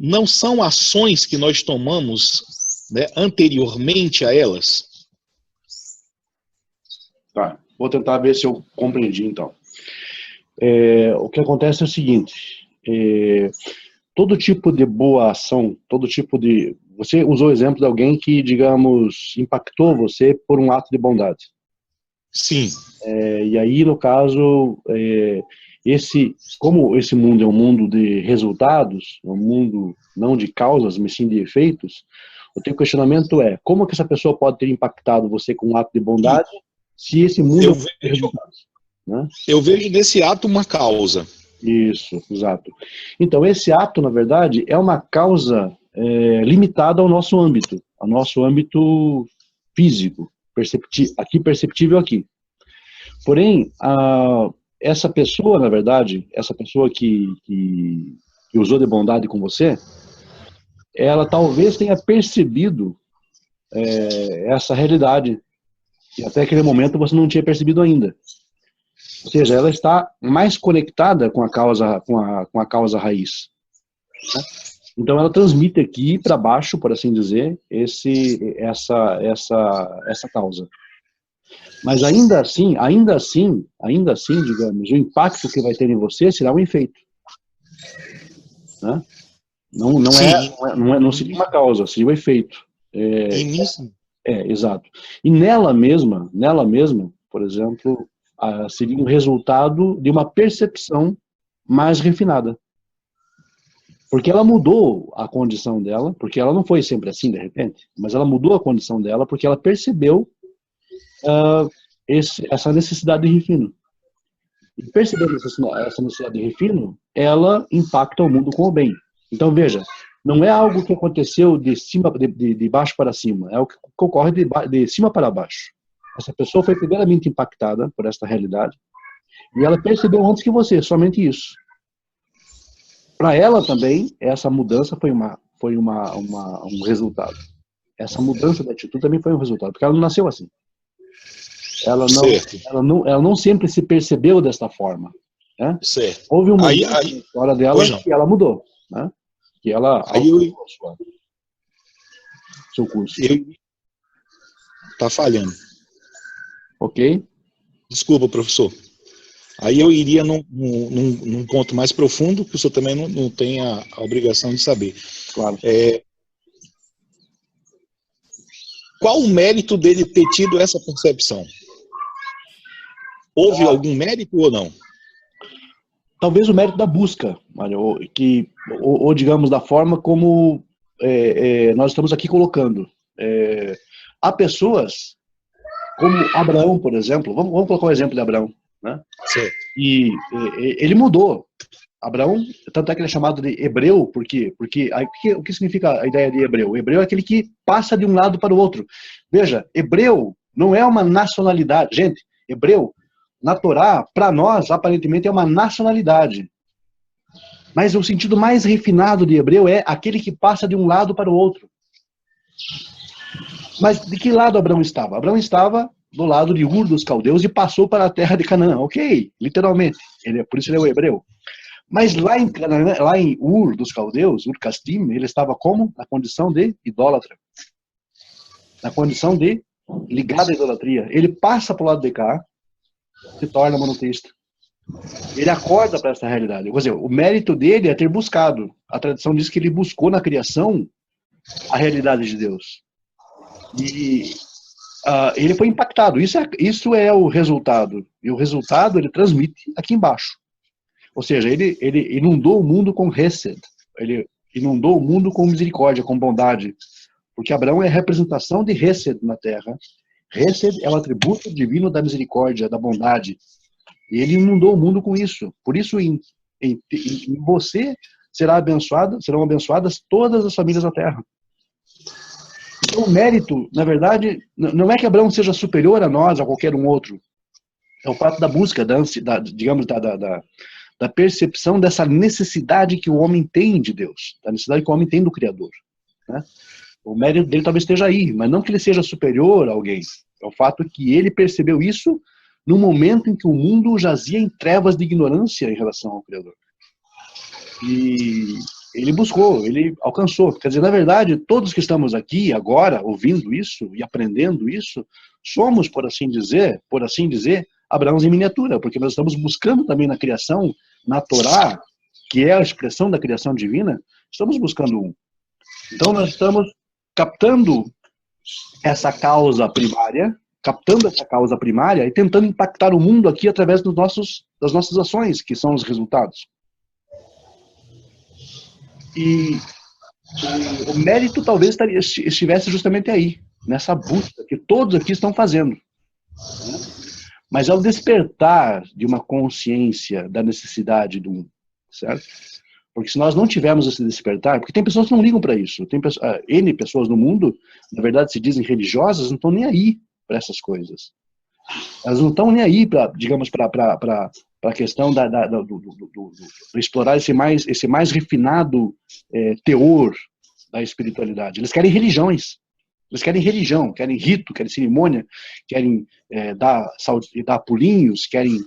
não são ações que nós tomamos, né, anteriormente a elas? Tá, vou tentar ver se eu compreendi, então. O que acontece é o seguinte, todo tipo de boa ação, todo tipo de... Você usou o exemplo de alguém que, digamos, impactou você por um ato de bondade. Sim. E aí, no caso, como esse mundo é um mundo de resultados, um mundo não de causas, mas sim de efeitos, o teu questionamento é, como que essa pessoa pode ter impactado você com um ato de bondade, se esse mundo é de resultados? Né? Eu vejo nesse ato uma causa. Isso, exato. Então, esse ato, na verdade, é uma causa limitada ao nosso âmbito físico, perceptível aqui. Porém, essa pessoa, na verdade, essa pessoa que usou de bondade com você, ela talvez tenha percebido essa realidade, e até aquele momento você não tinha percebido ainda. Ou seja, ela está mais conectada com a causa raiz, né? Então ela transmite aqui para baixo, por assim dizer, essa causa. Mas ainda assim, digamos, o impacto que vai ter em você será um efeito, né? Não seria uma causa, seria um efeito. Exato. E nela mesma, por exemplo, seria um resultado de uma percepção mais refinada. Porque ela mudou a condição dela, porque ela não foi sempre assim, de repente, mas ela mudou a condição dela porque ela percebeu essa necessidade de refino. E percebendo essa necessidade de refino, ela impacta o mundo com o bem. Então, veja, não é algo que aconteceu de baixo para cima, é o que ocorre de cima para baixo. Essa pessoa foi primeiramente impactada por esta realidade e ela percebeu antes que você, somente isso. Para ela também, essa mudança foi um resultado. Essa mudança de atitude também foi um resultado, porque ela não nasceu assim. Ela não sempre se percebeu desta forma. Né? Certo. Houve um momento na história dela que ela mudou. Né? Que ela alcançou seu curso. Tá falhando. Ok? Desculpa, professor. Aí eu iria num ponto mais profundo, que o senhor também não tem a obrigação de saber. Claro. Qual o mérito dele ter tido essa percepção? Houve algum mérito ou não? Talvez o mérito da busca, Mário, ou digamos, da forma como nós estamos aqui colocando. Há pessoas, como Abraão, por exemplo, vamos colocar o exemplo de Abraão, né? Certo. E ele mudou. Abraão, tanto é que ele é chamado de hebreu, por quê? Porque o que significa a ideia de hebreu? O hebreu é aquele que passa de um lado para o outro. Veja, hebreu não é uma nacionalidade. Gente, hebreu, na Torá, para nós, aparentemente é uma nacionalidade. Mas o sentido mais refinado de hebreu é aquele que passa de um lado para o outro. Mas de que lado Abraão estava? Abraão estava do lado de Ur dos caldeus e passou para a terra de Canaã. Ok, literalmente. Por isso ele é o hebreu. Mas lá em Ur dos caldeus, Ur Kasdim, ele estava como? Na condição de idólatra. Na condição de ligado à idolatria. Ele passa para o lado de cá, se torna monoteísta. Ele acorda para essa realidade. Quer dizer, o mérito dele é ter buscado. A tradição diz que ele buscou na criação a realidade de Deus. E ele foi impactado. Isso é o resultado. E o resultado ele transmite aqui embaixo. Ou seja, ele inundou o mundo com Hesed. Ele inundou o mundo com misericórdia, com bondade. Porque Abraão é a representação de Hesed na terra. Hesed é o atributo divino da misericórdia, da bondade. E ele inundou o mundo com isso. Por isso, em você serão abençoadas todas as famílias da terra. Então, o mérito, na verdade, não é que Abraão seja superior a nós, a qualquer um outro. É o fato da busca, da percepção dessa necessidade que o homem tem de Deus, da necessidade que o homem tem do Criador. Né? O mérito dele talvez esteja aí, mas não que ele seja superior a alguém. É o fato que ele percebeu isso no momento em que o mundo jazia em trevas de ignorância em relação ao Criador. E ele buscou, ele alcançou. Quer dizer, na verdade, todos que estamos aqui agora, ouvindo isso e aprendendo isso, somos, por assim dizer, Abraãos em miniatura, porque nós estamos buscando também na criação, na Torá, que é a expressão da criação divina, estamos buscando um. Então nós estamos captando essa causa primária e tentando impactar o mundo aqui através das nossas ações, que são os resultados. E o mérito talvez estivesse justamente aí, nessa busca que todos aqui estão fazendo. Mas ao despertar de uma consciência da necessidade do um, certo? Porque se nós não tivermos esse despertar, porque tem pessoas que não ligam para isso, tem N pessoas no mundo, na verdade se dizem religiosas, não estão nem aí para essas coisas. Elas não estão nem aí para a questão do explorar esse mais refinado teor da espiritualidade. Eles querem religiões. Eles querem religião, querem rito, querem cerimônia, querem dar pulinhos, querem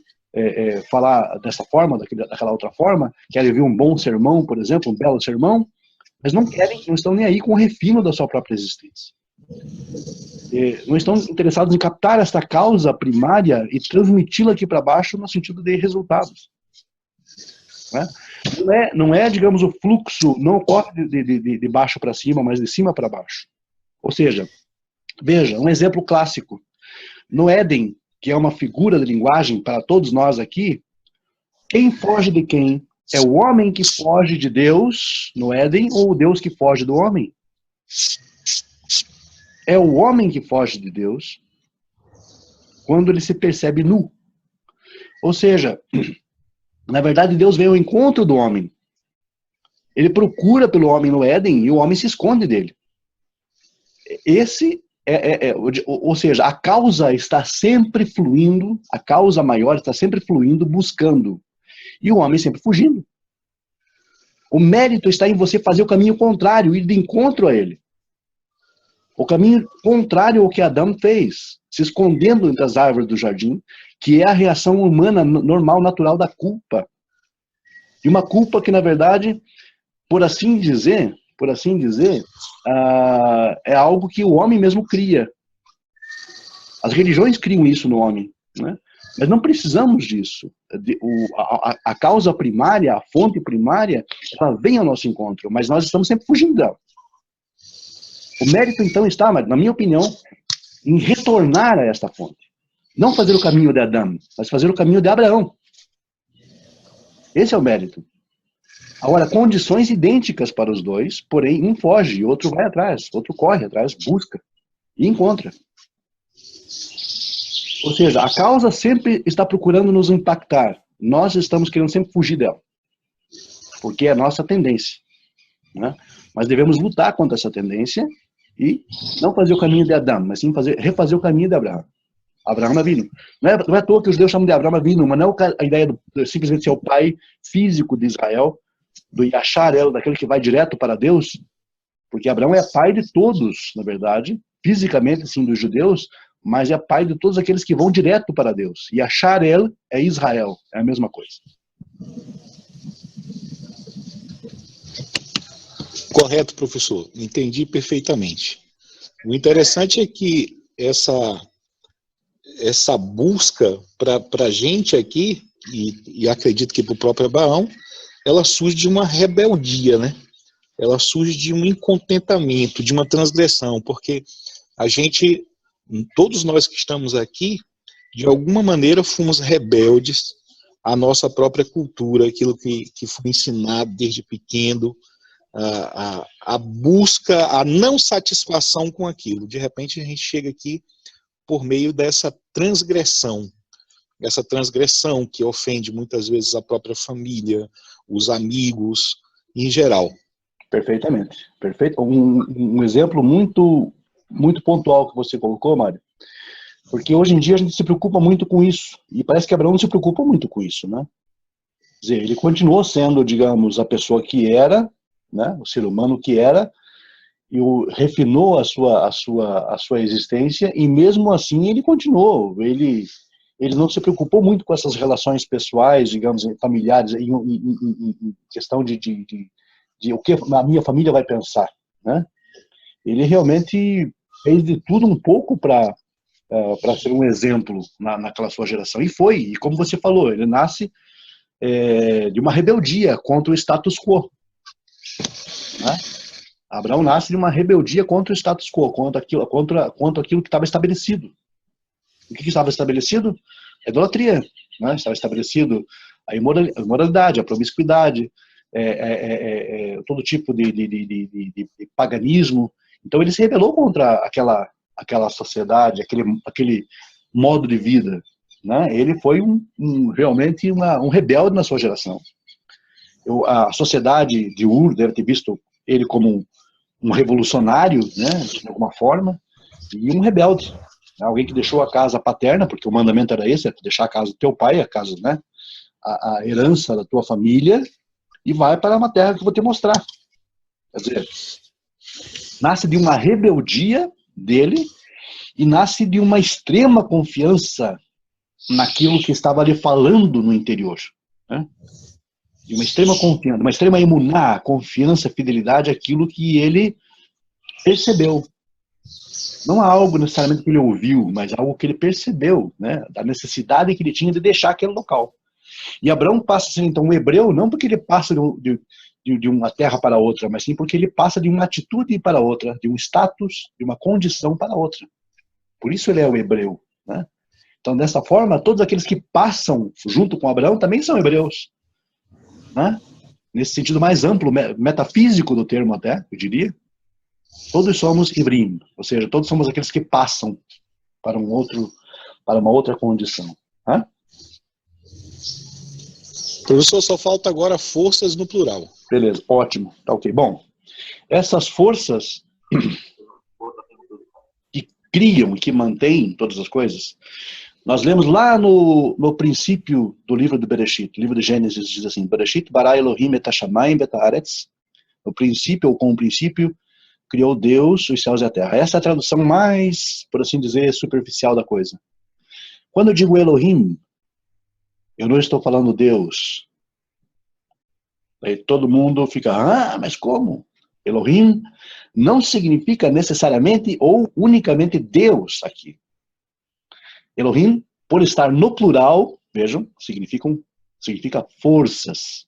falar dessa forma, daquela outra forma, querem ouvir um bom sermão, por exemplo, um belo sermão, mas não estão nem aí com o refino da sua própria existência. Não estão interessados em captar esta causa primária e transmiti-la aqui para baixo no sentido de resultados. Não é, digamos, o fluxo não ocorre de baixo para cima, mas de cima para baixo. Ou seja, veja, um exemplo clássico. No Éden, que é uma figura de linguagem para todos nós aqui, quem foge de quem? É o homem que foge de Deus no Éden ou o Deus que foge do homem? É o homem que foge de Deus quando ele se percebe nu. Ou seja, na verdade, Deus veio ao encontro do homem. Ele procura pelo homem no Éden e o homem se esconde dele. Ou seja, a causa está sempre fluindo, a causa maior está sempre fluindo, buscando. E o homem sempre fugindo. O mérito está em você fazer o caminho contrário, ir de encontro a ele. O caminho contrário ao que Adão fez, se escondendo entre as árvores do jardim, que é a reação humana normal, natural da culpa. E uma culpa que, na verdade, por assim dizer, é algo que o homem mesmo cria. As religiões criam isso no homem, né? Mas não precisamos disso. A causa primária, a fonte primária, ela vem ao nosso encontro, mas nós estamos sempre fugindo dela. O mérito, então, está, na minha opinião, em retornar a esta fonte. Não fazer o caminho de Adão, mas fazer o caminho de Abraão. Esse é o mérito. Agora, condições idênticas para os dois, porém, um foge, outro vai atrás, outro corre atrás, busca e encontra. Ou seja, a causa sempre está procurando nos impactar. Nós estamos querendo sempre fugir dela. Porque é a nossa tendência, né? Mas devemos lutar contra essa tendência e não fazer o caminho de Adão, mas sim refazer o caminho de Abraão. Abraão Avinu. Não é à toa que os judeus chamam de Abraão Avinu, mas não é a ideia de simplesmente ser o pai físico de Israel, do Yashar El, daquele que vai direto para Deus, porque Abraão é pai de todos, na verdade, fisicamente, sim, dos judeus, mas é pai de todos aqueles que vão direto para Deus. Yashar El é Israel, é a mesma coisa. Correto, professor. Entendi perfeitamente. O interessante é que essa busca para a gente aqui, e acredito que para o próprio Abraão, ela surge de uma rebeldia, né? Ela surge de um incontentamento, de uma transgressão, porque a gente, todos nós que estamos aqui, de alguma maneira fomos rebeldes à nossa própria cultura, aquilo que foi ensinado desde pequeno, a busca, a não satisfação com aquilo. De repente a gente chega aqui por meio dessa transgressão que ofende muitas vezes a própria família, os amigos, em geral. Perfeitamente. Perfeito. Um exemplo muito, muito pontual que você colocou, Mário, porque hoje em dia a gente se preocupa muito com isso, e parece que Abraão não se preocupa muito com isso, né? Quer dizer, ele continuou sendo, digamos, a pessoa que era, né, o ser humano que era, e refinou a sua existência, e mesmo assim ele continuou, ele não se preocupou muito com essas relações pessoais, digamos, familiares, em questão de o que a minha família vai pensar, né? Ele realmente fez de tudo um pouco para ser um exemplo naquela sua geração, e como você falou, ele nasce de uma rebeldia contra o status quo, né? Abraão nasce de uma rebeldia contra o status quo, contra aquilo que estava estabelecido. O que estava estabelecido? A idolatria, né? Estava estabelecido a imoralidade, a promiscuidade, todo tipo de paganismo. Então ele se rebelou contra aquela sociedade, aquele modo de vida, né? Ele foi realmente um rebelde na sua geração. A sociedade de Ur deve ter visto ele como um revolucionário, né, de alguma forma, e um rebelde. Alguém que deixou a casa paterna, porque o mandamento era esse, deixar a casa do teu pai, a casa, né, a herança da tua família, e vai para uma terra que eu vou te mostrar. Quer dizer, nasce de uma rebeldia dele e nasce de uma extrema confiança naquilo que estava ali falando no interior, né? De uma extrema confiança, uma extrema emuná, confiança, fidelidade, aquilo que ele percebeu. Não é algo necessariamente que ele ouviu, mas algo que ele percebeu, né? Da necessidade que ele tinha de deixar aquele local. E Abraão passa a ser, então, um hebreu, não porque ele passa de uma terra para outra, mas sim porque ele passa de uma atitude para outra, de um status, de uma condição para outra. Por isso ele é o hebreu, né? Então, dessa forma, todos aqueles que passam junto com Abraão também são hebreus, né? Nesse sentido mais amplo, metafísico do termo até, eu diria, todos somos Ibrim, ou seja, todos somos aqueles que passam para uma outra condição, né? Professor, só falta agora forças no plural. Beleza, ótimo. Tá ok. Bom, essas forças que criam e que mantêm todas as coisas, nós lemos lá no princípio do livro de Bereshit, livro de Gênesis, diz assim, Bereshit bara Elohim et hashamayim vet haaretz. No princípio, ou com o princípio, criou Deus os céus e a terra. Essa é a tradução mais, por assim dizer, superficial da coisa. Quando eu digo Elohim, eu não estou falando Deus. Aí todo mundo fica, mas como? Elohim não significa necessariamente ou unicamente Deus aqui. Elohim, por estar no plural, vejam, significa forças.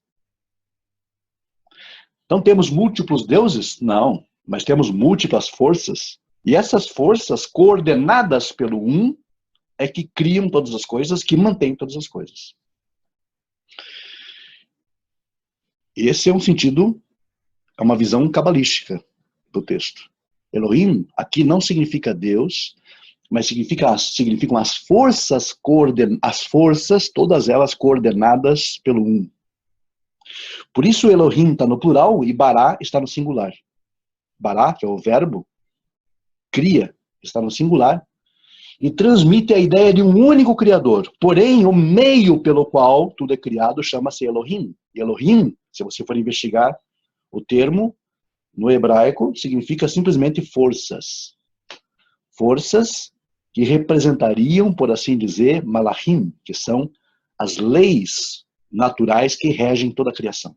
Então temos múltiplos deuses? Não, mas temos múltiplas forças. E essas forças, coordenadas pelo um, é que criam todas as coisas, que mantêm todas as coisas. Esse é um sentido, é uma visão cabalística do texto. Elohim aqui não significa Deus, mas significam as forças, todas elas coordenadas pelo um. Por isso Elohim está no plural e Bará está no singular. Bará, que é o verbo, cria, está no singular, e transmite a ideia de um único criador. Porém, o meio pelo qual tudo é criado chama-se Elohim. E Elohim, se você for investigar o termo, no hebraico, significa simplesmente forças. Forças que representariam, por assim dizer, malachim, que são as leis naturais que regem toda a criação.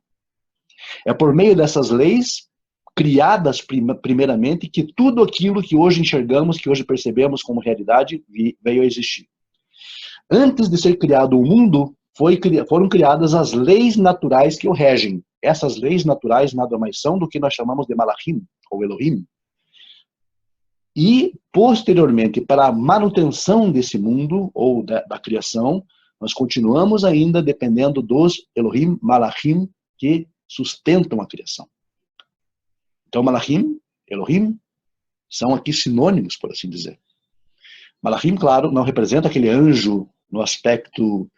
É por meio dessas leis, criadas primeiramente, que tudo aquilo que hoje enxergamos, que hoje percebemos como realidade, veio a existir. Antes de ser criado o mundo, foram criadas as leis naturais que o regem. Essas leis naturais nada mais são do que nós chamamos de malachim, ou Elohim. E, posteriormente, para a manutenção desse mundo, ou da criação, nós continuamos ainda dependendo dos Elohim, malachim, que sustentam a criação. Então, malachim, Elohim, são aqui sinônimos, por assim dizer. Malachim, claro, não representa aquele anjo no aspecto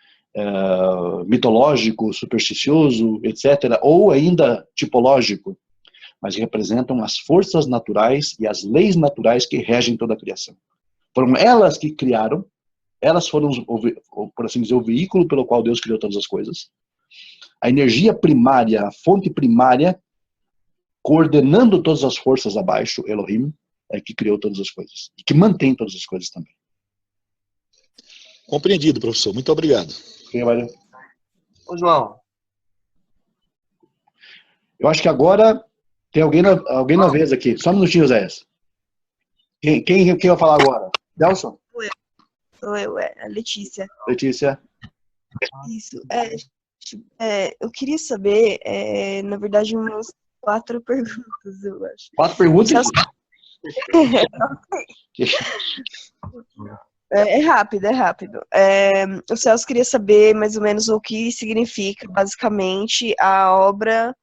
mitológico, supersticioso, etc., ou ainda tipológico, mas representam as forças naturais e as leis naturais que regem toda a criação. Foram elas que criaram, elas foram, por assim dizer, o veículo pelo qual Deus criou todas as coisas. A energia primária, a fonte primária, coordenando todas as forças abaixo, Elohim, é que criou todas as coisas. E que mantém todas as coisas também. Compreendido, professor. Muito obrigado. Quem vai? Ô, João. Eu acho que agora tem alguém na vez aqui. Só um minutinho, Zé. Quem vai falar agora? Nelson? A Letícia. Letícia. Isso. Eu queria saber, na verdade, umas 4 perguntas, eu acho. 4 perguntas? É rápido. O Celso queria saber mais ou menos o que significa, basicamente, a obra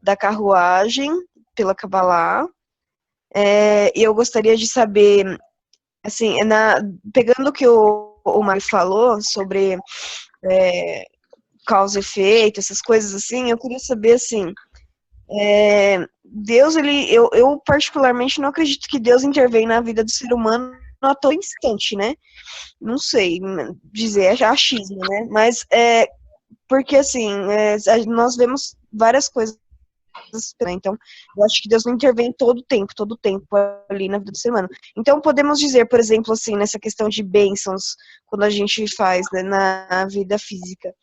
da carruagem pela Kabbalah. E eu gostaria de saber, assim, pegando o que o Mário falou sobre causa e efeito, essas coisas assim, eu queria saber, assim, Deus, eu particularmente não acredito que Deus intervém na vida do ser humano a todo instante, né? Não sei dizer, é achismo, né? Mas porque assim, nós vemos várias coisas, né? Então, eu acho que Deus não intervém todo o tempo ali na vida do ser humano. Então, podemos dizer, por exemplo, assim, nessa questão de bênçãos, quando a gente faz, né, na vida física,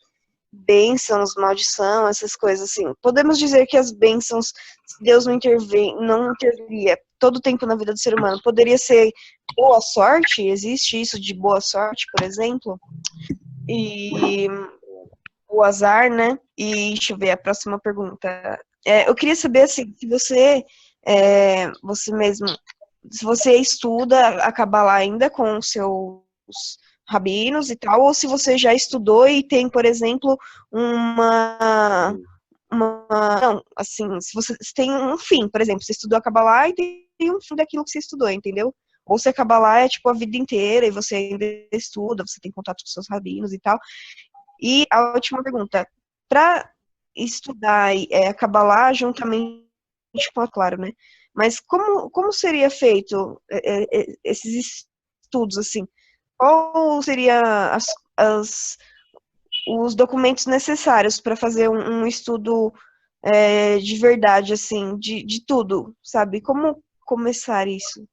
bênçãos, maldição, essas coisas assim. Podemos dizer que as bênçãos, se Deus não interviria todo o tempo na vida do ser humano, poderia ser boa sorte? Existe isso de boa sorte, por exemplo? E o azar, né? E deixa eu ver a próxima pergunta. Eu queria saber, assim, se você mesmo, se você estuda a Kabbalah ainda com os seus rabinos e tal, ou se você já estudou e tem, por exemplo, não, assim, se você tem um fim, por exemplo, você estudou a Kabbalah e tem um fim daquilo que você estudou, entendeu? Ou se a Kabbalah é, tipo, a vida inteira e você ainda estuda, você tem contato com seus rabinos e tal. E a última pergunta, para estudar a Kabbalah juntamente com a, claro, né? Mas como seria feito esses estudos, assim? Qual seria os documentos necessários para fazer um estudo de verdade, assim, de tudo, sabe? Como começar isso?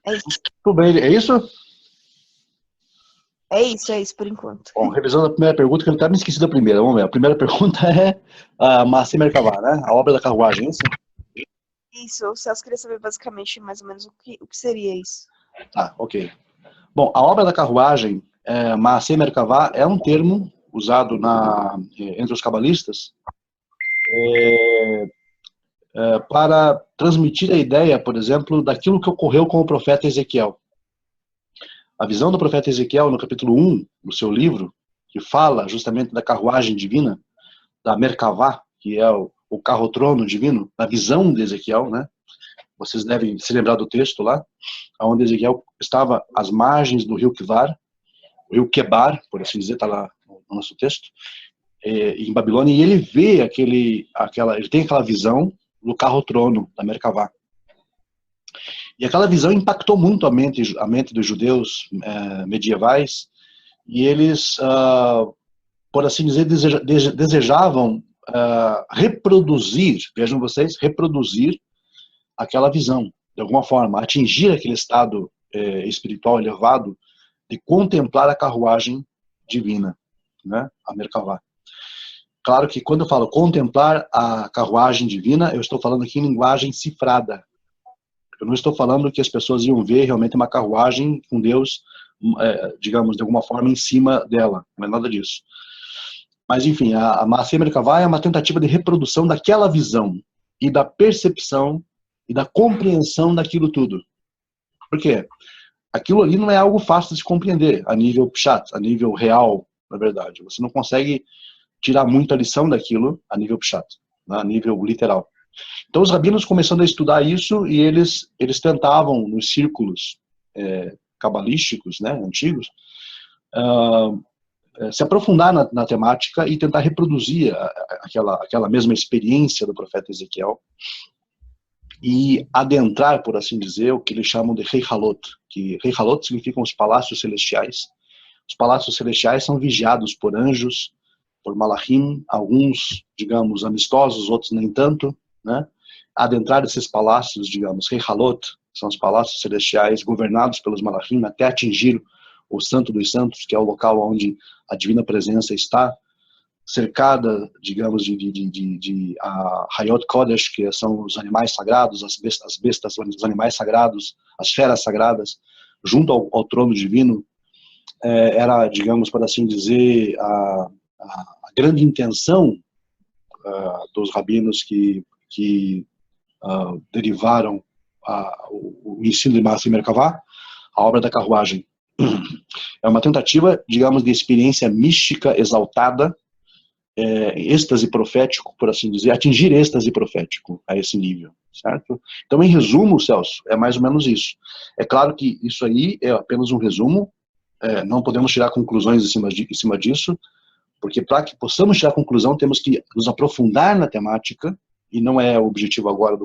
É isso. Tudo bem, é isso? É isso por enquanto. Bom, revisando a primeira pergunta, que eu até me esqueci da primeira. Vamos ver. A primeira pergunta é a Maassem Merkavah, né? A obra da carruagem, isso? Isso, o Celso queria saber basicamente mais ou menos o que seria isso. Tá, ok. Bom, a obra da carruagem, Maassem Merkavah, é um termo usado entre os cabalistas para transmitir a ideia, por exemplo, daquilo que ocorreu com o profeta Ezequiel. A visão do profeta Ezequiel, no capítulo 1 do seu livro, que fala justamente da carruagem divina, da Merkavah, que é o carro-trono divino, da visão de Ezequiel, né? Vocês devem se lembrar do texto lá, onde Ezequiel estava às margens do rio Kivar, o rio Quebar, por assim dizer, está lá no nosso texto, em Babilônia, e ele vê ele tem aquela visão do carro-trono da Merkavah. E aquela visão impactou muito a mente dos judeus medievais, e eles, por assim dizer, desejavam reproduzir, vejam vocês, reproduzir aquela visão, de alguma forma, atingir aquele estado espiritual elevado de contemplar a carruagem divina, né, a Merkavah. Claro que quando eu falo contemplar a carruagem divina, eu estou falando aqui em linguagem cifrada. Eu não estou falando que as pessoas iam ver realmente uma carruagem com Deus, digamos, de alguma forma em cima dela, não é nada disso. Mas, enfim, a Maassem Merkavah é uma tentativa de reprodução daquela visão e da percepção e da compreensão daquilo tudo. Por quê? Aquilo ali não é algo fácil de se compreender a nível pshat, a nível real, na verdade. Você não consegue tirar muita lição daquilo a nível pshat, né, a nível literal. Então os rabinos começando a estudar isso e eles tentavam nos círculos cabalísticos, né, antigos, se aprofundar na temática e tentar reproduzir aquela mesma experiência do profeta Ezequiel e adentrar, por assim dizer, o que eles chamam de Heihalot, que Heihalot significam os palácios celestiais. Os palácios celestiais são vigiados por anjos, por malachim, alguns, digamos, amistosos, outros nem tanto, né? Adentrar esses palácios, digamos, Heihalot, são os palácios celestiais governados pelos malachim, até atingir o Santo dos Santos, que é o local onde a divina presença está, cercada, digamos, de Hayot Kodesh, que são os animais sagrados, as bestas, os animais sagrados, as feras sagradas, junto ao trono divino. Era, digamos, por assim dizer, a grande intenção dos rabinos que derivaram o ensino de Maassem Merkavah, a obra da carruagem. É uma tentativa, digamos, de experiência mística exaltada, êxtase profético, por assim dizer, atingir êxtase profético a esse nível, certo? Então, em resumo, Celso, é mais ou menos isso. É claro que isso aí é apenas um resumo, não podemos tirar conclusões em cima disso, porque para que possamos tirar conclusão, temos que nos aprofundar na temática, e não é o objetivo agora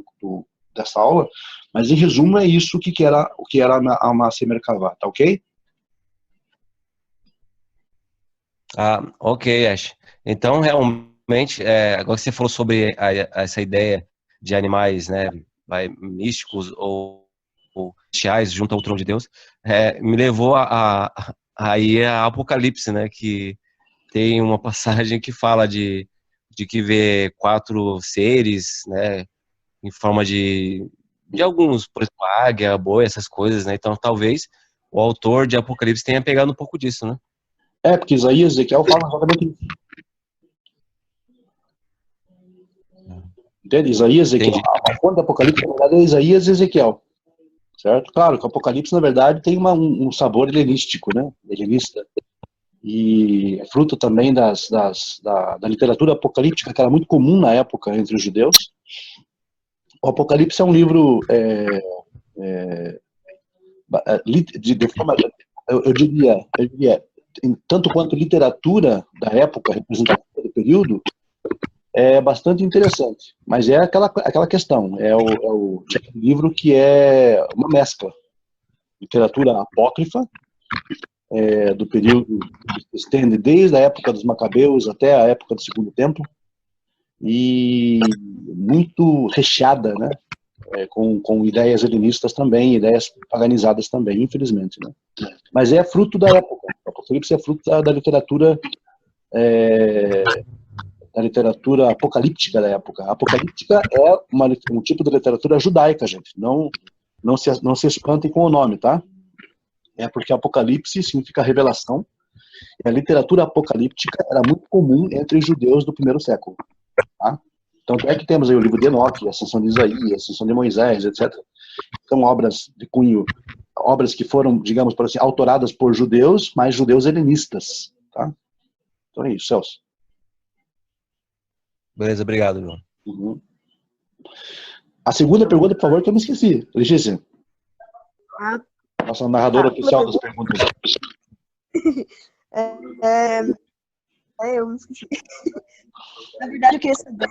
dessa aula, mas em resumo é isso o que era a Maassem Merkavah, tá ok? Ok, Ash. Então, realmente, agora que você falou sobre essa ideia de animais, né, místicos ou celestiais junto ao trono de Deus, me levou a Apocalipse, né, que tem uma passagem que fala de que vê 4 seres, né, em forma de alguns, por exemplo, águia, boi, essas coisas, né, então talvez o autor de Apocalipse tenha pegado um pouco disso, né? Porque Isaías e Ezequiel falam exatamente isso. Entende? Isaías e Ezequiel. A fonte do Apocalipse, na verdade, é Isaías e Ezequiel. Certo? Claro que o Apocalipse, na verdade, tem um sabor helenístico, né? Helenista. E é fruto também da literatura apocalíptica, que era muito comum na época entre os judeus. O Apocalipse é um livro de forma, eu diria, tanto quanto literatura da época, representativa período, é bastante interessante. Mas é aquela questão, é o livro que é uma mescla. Literatura apócrifa, do período que se estende desde a época dos Macabeus até a época do Segundo Templo, e muito recheada, né? Com ideias helenistas também, ideias paganizadas também, infelizmente, né? Mas é fruto da época. O Apocalipse é fruto da literatura apocalíptica da época. A apocalíptica é um tipo de literatura judaica, gente. Não se espantem com o nome, tá? É porque Apocalipse significa revelação. E a literatura apocalíptica era muito comum entre os judeus do primeiro século. Tá? Tanto é que temos aí o livro de Enoque, a Ascensão de Isaías, a Ascensão de Moisés, etc. São obras de cunho, obras que foram, digamos por assim, autoradas por judeus, mas judeus helenistas. Tá? Então é isso, Celso. Beleza, obrigado, João. Uhum. A segunda pergunta, por favor, que eu me esqueci. Letícia. Nossa narradora oficial das perguntas. Eu me esqueci. Na verdade, eu queria saber,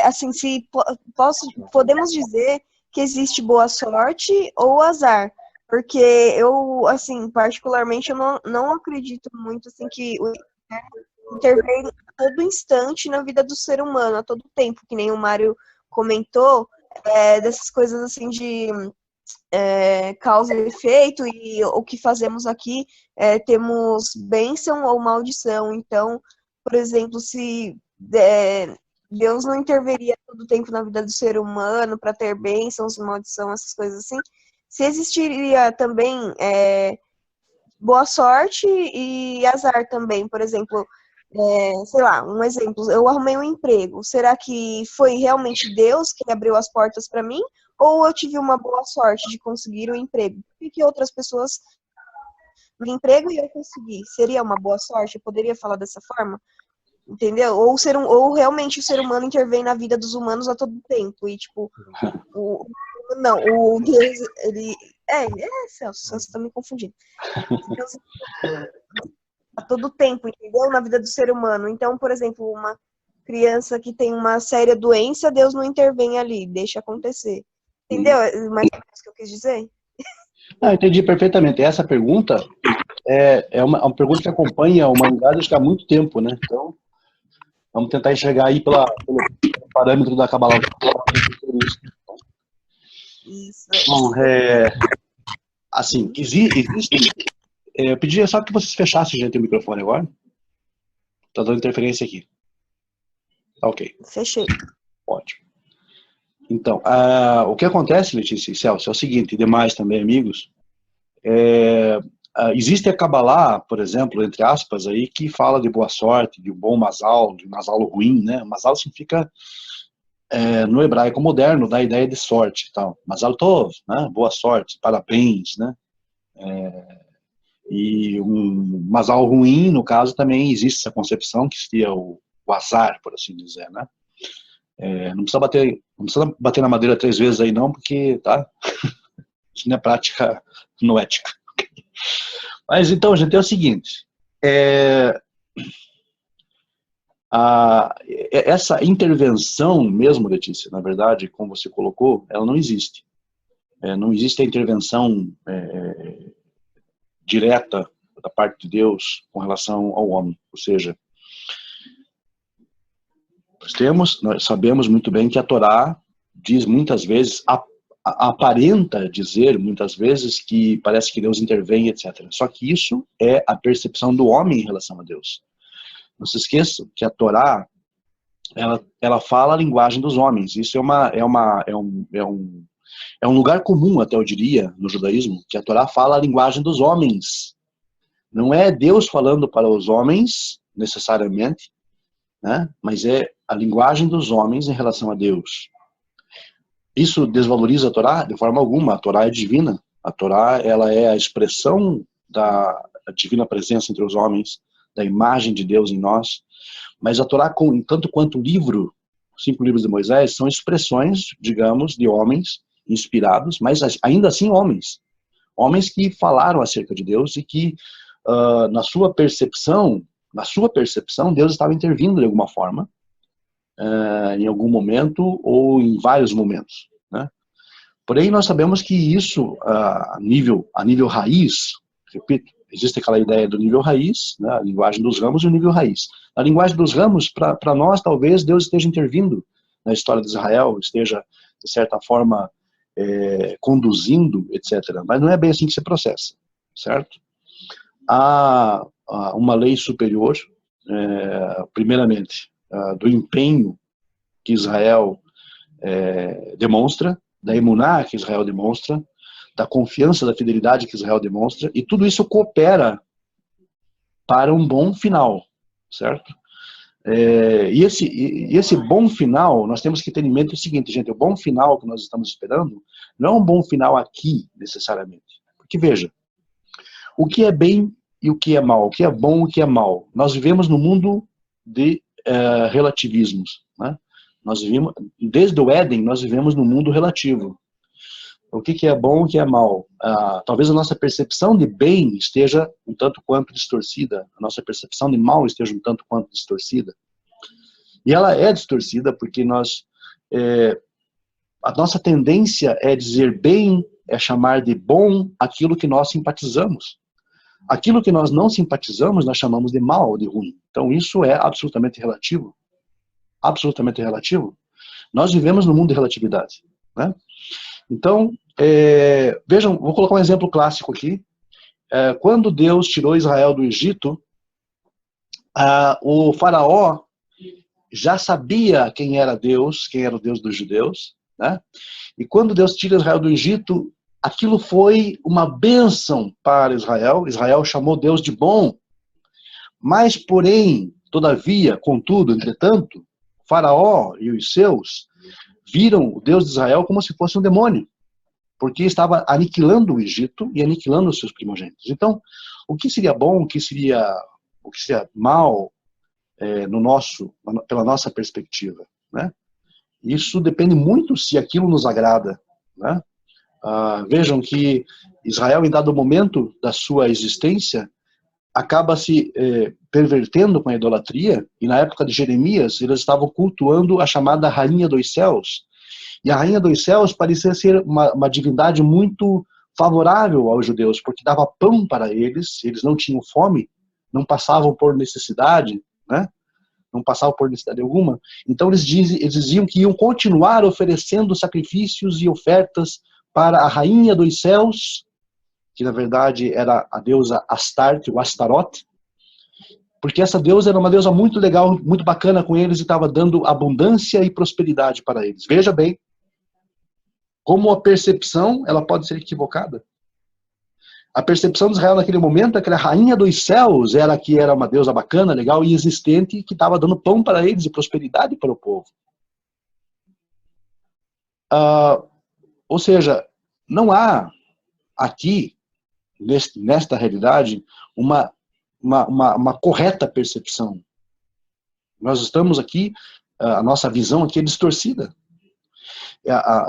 assim, se podemos dizer que existe boa sorte ou azar. Porque eu, assim, particularmente, eu não acredito muito, assim, que o intervém a todo instante na vida do ser humano, a todo tempo, que nem o Mário comentou, dessas coisas, assim, de causa e efeito, e o que fazemos aqui, temos bênção ou maldição. Então, por exemplo, se Deus não interveria todo o tempo na vida do ser humano para ter bênçãos, maldição, essas coisas assim, se existiria também boa sorte e azar também. Por exemplo, sei lá, um exemplo, eu arrumei um emprego, será que foi realmente Deus que abriu as portas para mim? Ou eu tive uma boa sorte de conseguir o emprego? Por que outras pessoas no emprego e eu consegui? Seria uma boa sorte? Eu poderia falar dessa forma? Entendeu? Ou realmente o ser humano intervém na vida dos humanos a todo tempo. E, tipo, o Deus, ele... Celso, você tá me confundindo. Deus, a todo tempo, entendeu? Na vida do ser humano. Então, por exemplo, uma criança que tem uma séria doença, Deus não intervém ali, deixa acontecer. Entendeu? Mais ou menos o que eu quis dizer? Entendi perfeitamente. Essa pergunta é uma pergunta que acompanha a humanidade há muito tempo, né? Então, vamos tentar enxergar aí pelo parâmetro da Kabbalah. Isso. Bom, assim, existe. Eu pediria só que vocês fechassem, gente, o microfone agora. Tá dando interferência aqui. Tá ok. Fechei. Ótimo. Então, o que acontece, Letícia e Celso, é o seguinte, e demais também, amigos, existe a Kabbalah, por exemplo, entre aspas, aí, que fala de boa sorte, de um bom mazal, de um mazal ruim, né? Mazal significa, no hebraico moderno, dá a ideia de sorte e tal. Mazal tov, né? Boa sorte, parabéns, né? E um mazal ruim, no caso, também existe essa concepção, que seria o azar, por assim dizer, né? Não precisa bater na madeira 3 vezes aí não, porque, tá? Isso não é prática noética. Mas então, gente, é o seguinte, essa intervenção mesmo, Letícia, na verdade, como você colocou, ela não existe. Não existe a intervenção direta da parte de Deus com relação ao homem. Ou seja, nós sabemos muito bem que a Torá diz muitas vezes, aparenta dizer muitas vezes que parece que Deus intervém, etc. Só que isso é a percepção do homem em relação a Deus. Não se esqueça que a Torá, ela fala a linguagem dos homens. Isso é um lugar comum, até eu diria, no judaísmo, que a Torá fala a linguagem dos homens. Não é Deus falando para os homens, necessariamente, né? Mas é a linguagem dos homens em relação a Deus. Isso desvaloriza a Torá? De forma alguma. A Torá é divina. A Torá, ela é a expressão da divina presença entre os homens, da imagem de Deus em nós. Mas a Torá, tanto quanto o livro, os 5 livros de Moisés, são expressões, digamos, de homens inspirados, mas ainda assim homens. Homens que falaram acerca de Deus e que, na sua percepção, Na sua percepção, Deus estava intervindo de alguma forma, em algum momento ou em vários momentos, né? Porém, nós sabemos que isso, a nível raiz, repito, existe aquela ideia do nível raiz, né, a linguagem dos ramos e o nível raiz. Na linguagem dos ramos, para nós, talvez Deus esteja intervindo na história de Israel, esteja, de certa forma, conduzindo, etc. Mas não é bem assim que se processa, certo? Há uma lei superior, primeiramente, do empenho que Israel demonstra, da emuná que Israel demonstra, da confiança, da fidelidade que Israel demonstra, e tudo isso coopera para um bom final, certo? E esse bom final, nós temos que ter em mente o seguinte, gente, o bom final que nós estamos esperando não é um bom final aqui, necessariamente. Porque, veja, o que é bem e o que é mal, o que é bom e o que é mal. Nós vivemos no mundo de relativismos, né? Nós vivemos, desde o Éden, nós vivemos no mundo relativo. O que é bom e o que é mal. Talvez a nossa percepção de bem esteja um tanto quanto distorcida, a nossa percepção de mal esteja um tanto quanto distorcida. E ela é distorcida porque a nossa tendência é dizer bem, é chamar de bom aquilo que nós simpatizamos. Aquilo que nós não simpatizamos, nós chamamos de mal, de ruim. Então isso é absolutamente relativo. Absolutamente relativo. Nós vivemos no mundo de relatividade, né? Então, vejam, vou colocar um exemplo clássico aqui. Quando Deus tirou Israel do Egito, o faraó já sabia quem era o Deus dos judeus, né? E quando Deus tira Israel do Egito, aquilo foi uma bênção para Israel. Israel chamou Deus de bom. Mas, porém, todavia, contudo, entretanto, Faraó e os seus viram o Deus de Israel como se fosse um demônio, porque estava aniquilando o Egito e aniquilando os seus primogênitos. Então, o que seria bom, o que seria mal pela nossa perspectiva, né? Isso depende muito se aquilo nos agrada, né? Vejam que Israel, em dado momento da sua existência, acaba se pervertendo com a idolatria, e na época de Jeremias, eles estavam cultuando a chamada Rainha dos Céus. E a Rainha dos Céus parecia ser uma divindade muito favorável aos judeus, porque dava pão para eles, eles não tinham fome, não passavam por necessidade, né? Não passavam por necessidade alguma. Então eles diziam que iam continuar oferecendo sacrifícios e ofertas para a Rainha dos Céus, que na verdade era a deusa Astarte, ou Astaroth, porque essa deusa era uma deusa muito legal, muito bacana com eles e estava dando abundância e prosperidade para eles. Veja bem, como a percepção ela pode ser equivocada. A percepção de Israel naquele momento é que a Rainha dos Céus era que era uma deusa bacana, legal e existente, que estava dando pão para eles e prosperidade para o povo. Ou seja, não há aqui, nesta realidade, uma correta percepção. Nós estamos aqui, a nossa visão aqui é distorcida.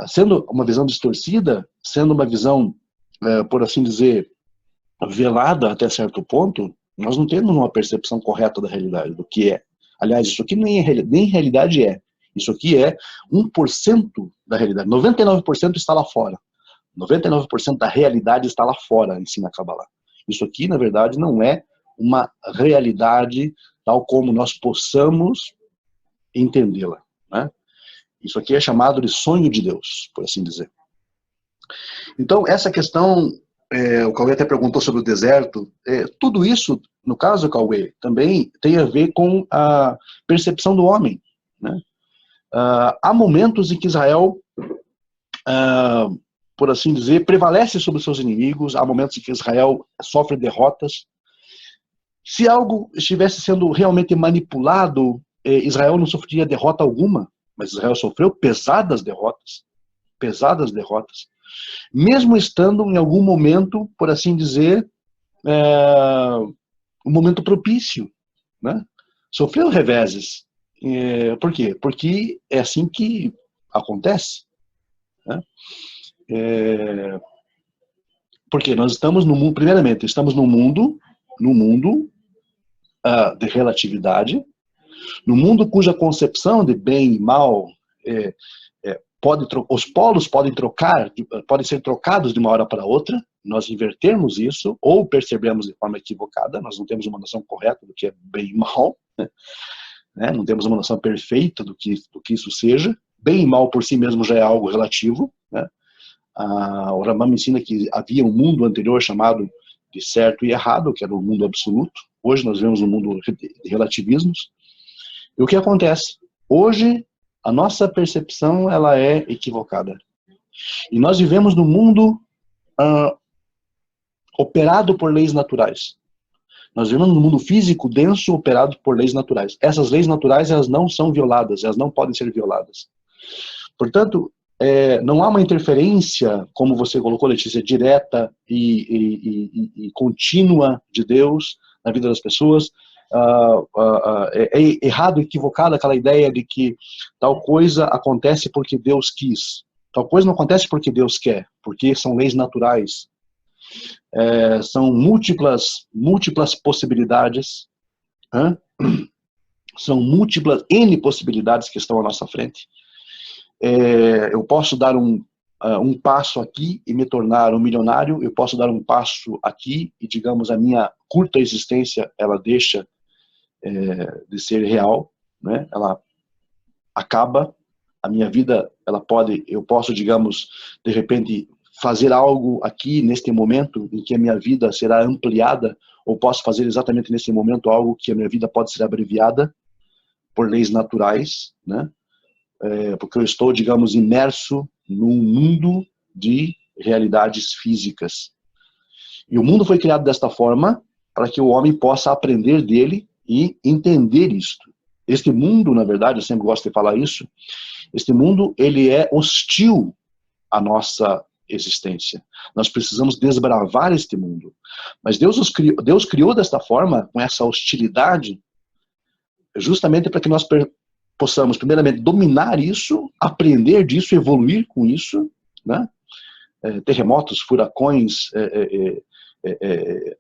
Sendo uma visão distorcida, sendo uma visão, por assim dizer, velada até certo ponto, nós não temos uma percepção correta da realidade, do que é. Aliás, isso aqui nem realidade é. Isso aqui é 1% da realidade. 99% está lá fora. 99% da realidade está lá fora, ensina a Kabbalah. Isso aqui, na verdade, não é uma realidade tal como nós possamos entendê-la, né? Isso aqui é chamado de sonho de Deus, por assim dizer. Então, essa questão, o Cauê até perguntou sobre o deserto, tudo isso, no caso, Cauê, também tem a ver com a percepção do homem, né? Há momentos em que Israel, por assim dizer, prevalece sobre os seus inimigos, há momentos em que Israel sofre derrotas. Se algo estivesse sendo realmente manipulado, Israel não sofreria derrota alguma, mas Israel sofreu pesadas derrotas, mesmo estando em algum momento, por assim dizer, um momento propício, né? Sofreu reveses. Por quê? Porque é assim que acontece, né? Porque nós estamos no mundo, primeiramente, estamos no mundo de relatividade, no mundo cuja concepção de bem e mal os polos podem ser trocados de uma hora para outra, nós invertermos isso, ou percebemos de forma equivocada, nós não temos uma noção correta do que é bem e mal, né? Não temos uma noção perfeita do que isso seja. Bem e mal por si mesmo já é algo relativo, né? O Rambam ensina que havia um mundo anterior chamado de certo e errado, que era o mundo absoluto. Hoje nós vemos um mundo de relativismos. E o que acontece? Hoje, a nossa percepção ela é equivocada. E nós vivemos num mundo operado por leis naturais. Nós vivemos num mundo físico denso operado por leis naturais. Essas leis naturais elas não são violadas, elas não podem ser violadas. Portanto, não há uma interferência, como você colocou, Letícia, direta e contínua de Deus na vida das pessoas. É errado, equivocado aquela ideia de que tal coisa acontece porque Deus quis. Tal coisa não acontece porque Deus quer, porque são leis naturais. São múltiplas possibilidades, são múltiplas N possibilidades que estão à nossa frente. Eu posso dar um passo aqui e me tornar um milionário, eu posso dar um passo aqui e, digamos, a minha curta existência, ela deixa de ser real, né? Ela acaba, a minha vida, eu posso, digamos, de repente, fazer algo aqui, neste momento, em que a minha vida será ampliada, ou posso fazer exatamente nesse momento algo que a minha vida pode ser abreviada por leis naturais, né? Porque eu estou, digamos, imerso num mundo de realidades físicas. E o mundo foi criado desta forma para que o homem possa aprender dele e entender isto. Este mundo, na verdade, eu sempre gosto de falar isso, este mundo, ele é hostil à nossa existência. Nós precisamos desbravar este mundo. Mas Deus criou desta forma, com essa hostilidade, justamente para que nós possamos, primeiramente, dominar isso, aprender disso, evoluir com isso, né? Terremotos, furacões,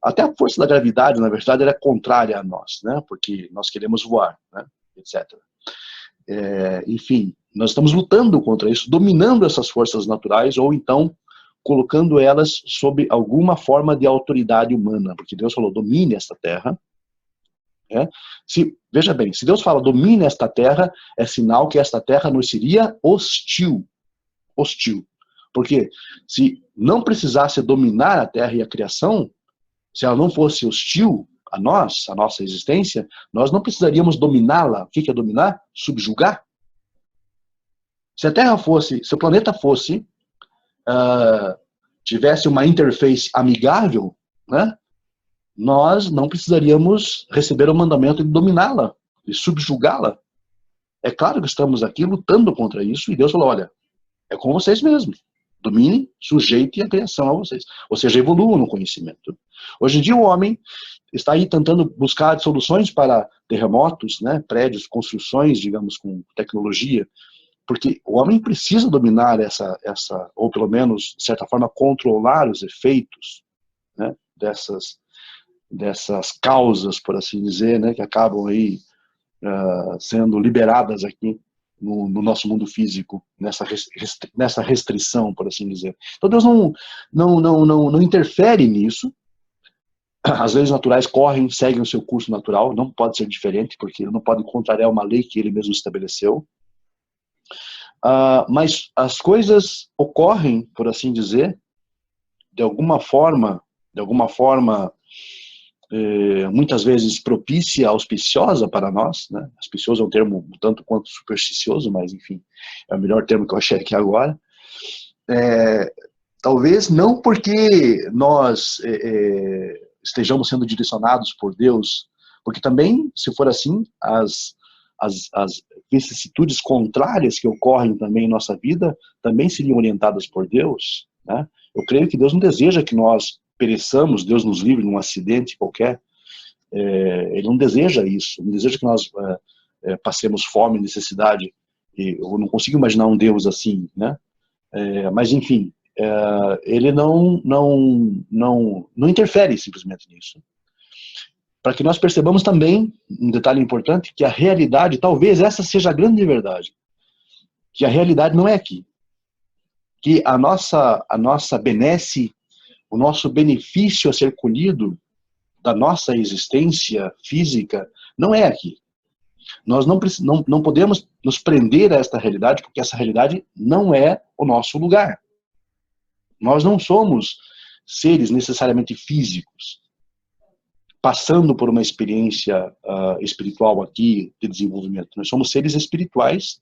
até a força da gravidade, na verdade, ela é contrária a nós, né? Porque nós queremos voar, né? Etc. Enfim, nós estamos lutando contra isso, dominando essas forças naturais, ou então colocando elas sob alguma forma de autoridade humana, porque Deus falou, domine esta terra. Veja bem, se Deus fala, domine esta terra, é sinal que esta terra nos seria hostil. Hostil. Porque se não precisasse dominar a terra e a criação, se ela não fosse hostil a nós, a nossa existência, nós não precisaríamos dominá-la. O que é dominar? Subjugar. Se a Terra fosse, se o planeta fosse, tivesse uma interface amigável, né? Nós não precisaríamos receber o mandamento de dominá-la, de subjugá-la. É claro que estamos aqui lutando contra isso, e Deus falou, olha, é com vocês mesmos. Dominem, sujeitem a criação a vocês. Ou seja, evoluam no conhecimento. Hoje em dia o homem está aí tentando buscar soluções para terremotos, né, prédios, construções, digamos, com tecnologia, porque o homem precisa dominar ou pelo menos, de certa forma, controlar os efeitos, né, dessas causas, por assim dizer, né, que acabam aí sendo liberadas aqui no nosso mundo físico, nessa restrição, por assim dizer. Então Deus não interfere nisso. As leis naturais seguem o seu curso natural, não pode ser diferente, porque ele não pode contrariar uma lei que ele mesmo estabeleceu. Mas as coisas ocorrem, por assim dizer, de alguma forma, muitas vezes propícia, auspiciosa para nós, né? Auspicioso é um termo um tanto quanto supersticioso, mas enfim, é o melhor termo que eu achei aqui agora. Talvez não porque nós estejamos sendo direcionados por Deus, porque também, se for assim, as vicissitudes contrárias que ocorrem também em nossa vida, também seriam orientadas por Deus, né? Eu creio que Deus não deseja que nós pereçamos, Deus nos livre num acidente qualquer. Ele não deseja isso, não deseja que nós passemos fome, necessidade. Eu não consigo imaginar um Deus assim, né? Mas enfim, ele não interfere simplesmente nisso. para que nós percebamos também, um detalhe importante, que a realidade, talvez essa seja a grande verdade, que a realidade não é aqui. Que a nossa benesse, o nosso benefício a ser colhido da nossa existência física não é aqui. Nós não podemos nos prender a esta realidade, porque essa realidade não é o nosso lugar. Nós não somos seres necessariamente físicos, passando por uma experiência espiritual aqui de desenvolvimento. Nós somos seres espirituais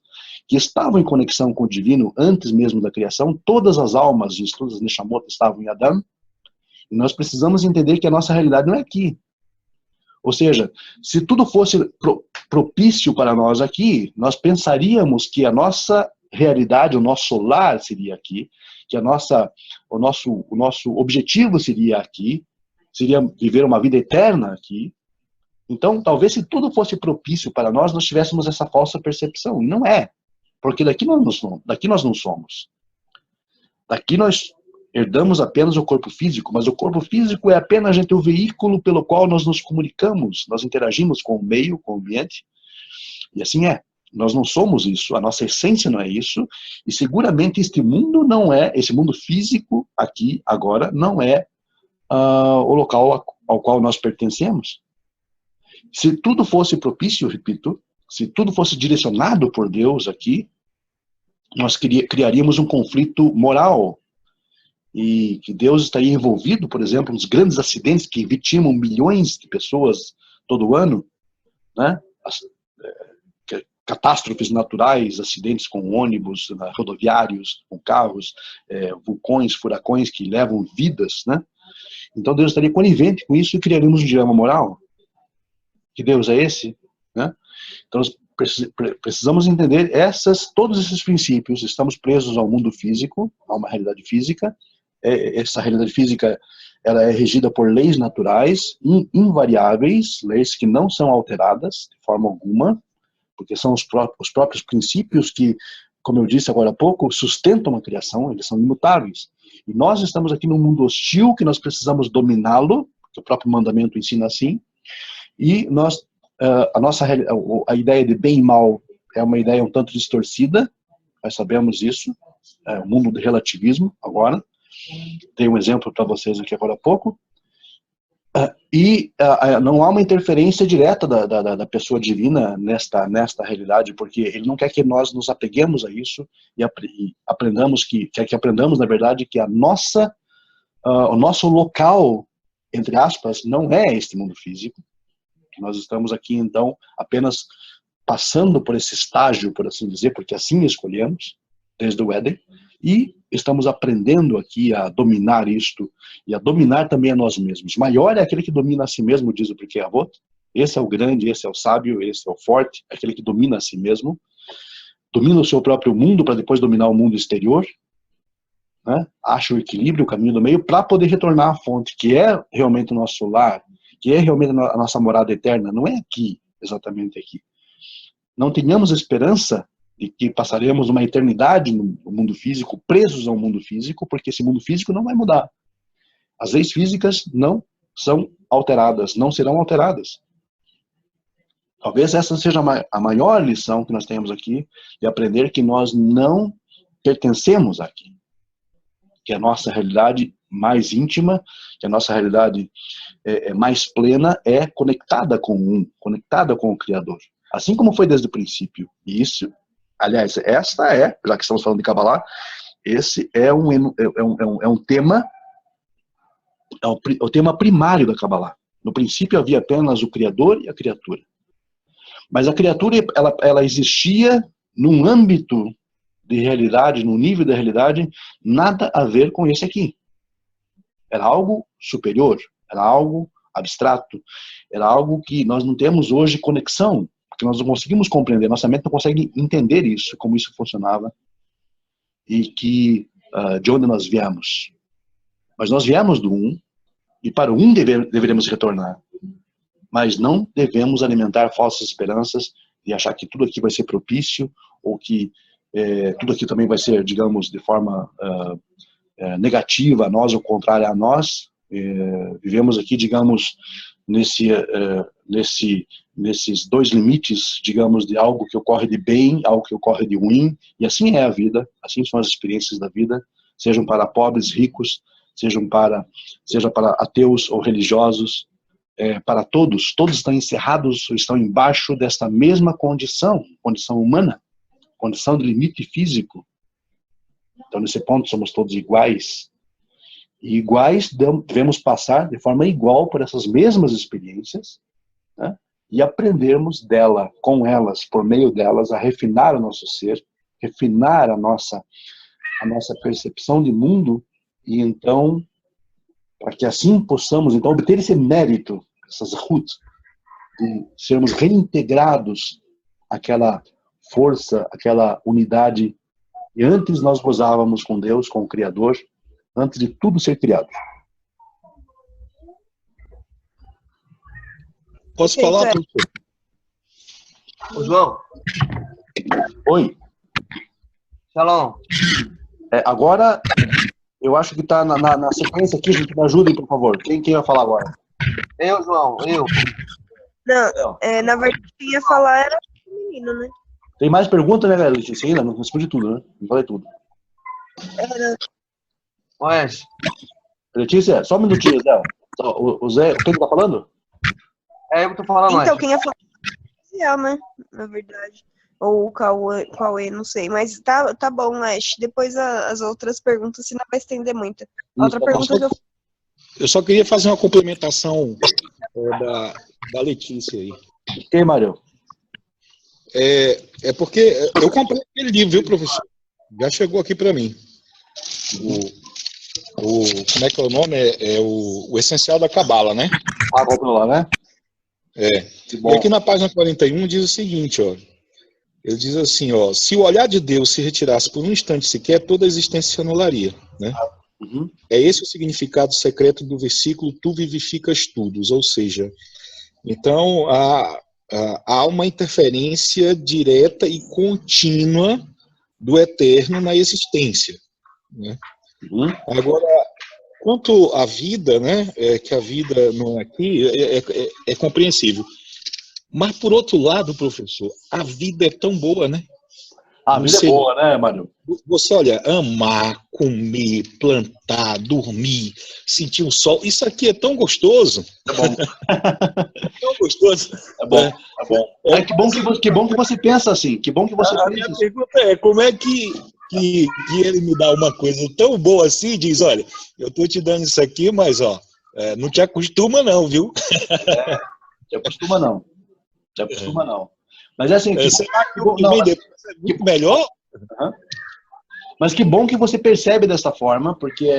que estavam em conexão com o divino antes mesmo da criação. Todas as almas, todas as Neshamot estavam em Adão. E nós precisamos entender que a nossa realidade não é aqui. Ou seja, se tudo fosse propício para nós aqui, nós pensaríamos que a nossa realidade, o nosso lar seria aqui, que o nosso objetivo seria aqui, seria viver uma vida eterna aqui. Então, talvez se tudo fosse propício para nós, nós tivéssemos essa falsa percepção. E não é, porque daqui nós não somos. Daqui nós herdamos apenas o corpo físico, mas o corpo físico é apenas o veículo pelo qual nós nos comunicamos, nós interagimos com o meio, com o ambiente, e assim é. Nós não somos isso, a nossa essência não é isso, e seguramente este mundo não é, esse mundo físico aqui, agora, não é o local ao qual nós pertencemos. Se tudo fosse propício, repito, se tudo fosse direcionado por Deus aqui, nós criaríamos um conflito moral, e que Deus estaria envolvido, por exemplo, nos grandes acidentes que vitimam milhões de pessoas todo ano, né? Catástrofes naturais, acidentes com ônibus, rodoviários, com carros, vulcões, furacões que levam vidas, né? Então Deus estaria conivente com isso e criaríamos um dilema moral. Que Deus é esse? Né? Então nós precisamos entender todos esses princípios. Estamos presos ao mundo físico, a uma realidade física. Essa realidade física, ela é regida por leis naturais, invariáveis, leis que não são alteradas de forma alguma, porque são os próprios princípios que, como eu disse agora há pouco, sustentam a criação, eles são imutáveis. E nós estamos aqui num mundo hostil que nós precisamos dominá-lo, que o próprio mandamento ensina assim, e a ideia de bem e mal é uma ideia um tanto distorcida, nós sabemos isso, é o mundo do relativismo agora. Dei um exemplo para vocês aqui agora há pouco. E não há uma interferência direta da pessoa divina nesta realidade, porque ele não quer que nós nos apeguemos a isso e aprendamos quer que aprendamos, na verdade, que o nosso local, entre aspas, não é este mundo físico. Nós estamos aqui, então, apenas passando por esse estágio, por assim dizer, porque assim escolhemos, desde o Éden, e estamos aprendendo aqui a dominar isto, e a dominar também a nós mesmos. Maior é aquele que domina a si mesmo, diz o Pirkei Avot. Esse é o grande, esse é o sábio, esse é o forte, aquele que domina a si mesmo, domina o seu próprio mundo para depois dominar o mundo exterior, né? Acha o equilíbrio, o caminho do meio, para poder retornar à fonte, que é realmente o nosso lar, que é realmente a nossa morada eterna. Não é aqui, exatamente aqui. Não tenhamos esperança de que passaremos uma eternidade no mundo físico, presos ao mundo físico, porque esse mundo físico não vai mudar. As leis físicas não são alteradas, não serão alteradas. Talvez essa seja a maior lição que nós temos aqui, de aprender que nós não pertencemos aqui. Que a nossa realidade mais íntima, que a nossa realidade mais plena é conectada com o Criador. Assim como foi desde o princípio. E isso, aliás, esta já que estamos falando de Kabbalah, esse é um tema, o tema primário da Kabbalah. No princípio havia apenas o Criador e a criatura. Mas a criatura, ela existia num âmbito de realidade, num nível de realidade, nada a ver com esse aqui. Era algo superior, era algo abstrato, era algo que nós não temos hoje conexão, porque nós não conseguimos compreender, nossa mente não consegue entender isso, como isso funcionava, e de onde nós viemos. Mas nós viemos do um, e para o um deveremos retornar. Mas não devemos alimentar falsas esperanças e achar que tudo aqui vai ser propício, ou que tudo aqui também vai ser, digamos, de forma negativa a nós, ou contrária a nós. Vivemos aqui, digamos, nesses dois limites, digamos, de algo que ocorre de bem, algo que ocorre de ruim, e assim é a vida, assim são as experiências da vida, sejam para pobres, ricos, seja para ateus ou religiosos, para todos estão encerrados, estão embaixo desta mesma condição humana, condição de limite físico. Então, nesse ponto, somos todos iguais. E iguais, devemos passar de forma igual por essas mesmas experiências, né? E aprendermos com elas, por meio delas, a refinar o nosso ser, refinar a nossa percepção de mundo, e então, para que assim possamos então obter esse mérito, essas roots, de sermos reintegrados àquela força, àquela unidade que antes nós gozávamos com Deus, com o Criador, antes de tudo ser criado. Posso falar, professor? Ô, João. Oi. Shalom. Agora, eu acho que está na sequência aqui, gente, me ajudem, por favor. Quem vai falar agora? Eu, João, eu. Não, na verdade, quem ia falar era o menino, né? Tem mais pergunta, né, galera? Letícia? Ainda não respondi tudo, né? Não falei tudo. Oeste. Letícia, só um minutinho, Zé. O Zé, quem tá falando? Eu tô falando, Então, quem ia falar é o né? Na verdade. Ou o Cauê, não sei. Mas tá bom, Ash. Depois as outras perguntas, senão vai estender muito. A outra pergunta que eu só queria fazer uma complementação da Letícia aí. Quem, Mário? Porque eu comprei aquele livro, viu, professor? Já chegou aqui para mim. Como é que é o nome? O Essencial da Cabala, né? Comprou lá, né? E aqui na página 41 diz o seguinte, ó. Ele diz assim, ó. Se o olhar de Deus se retirasse por um instante sequer, toda a existência se anularia, né? Uhum. É esse o significado secreto do versículo tu vivificas tudo, ou seja, então há uma interferência direta e contínua do eterno na existência, né? Uhum. Agora, quanto à vida, né, que a vida não é aqui, é compreensível. Mas, por outro lado, professor, a vida é tão boa, né? A vida é boa, né, Mário? Você, olha, amar, comer, plantar, dormir, sentir o sol, isso aqui é tão gostoso. É bom. Tão gostoso. É bom, é bom. Que bom que você pensa assim. Que bom que você pensa minha assim. pergunta é, como é que ele me dá uma coisa tão boa assim e diz, olha, eu tô te dando isso aqui, mas, ó, não te acostuma não, viu? Te acostuma não. Te acostuma não. Mas é assim... Será que o não, depois é muito melhor? Mas que bom que você percebe dessa forma, porque,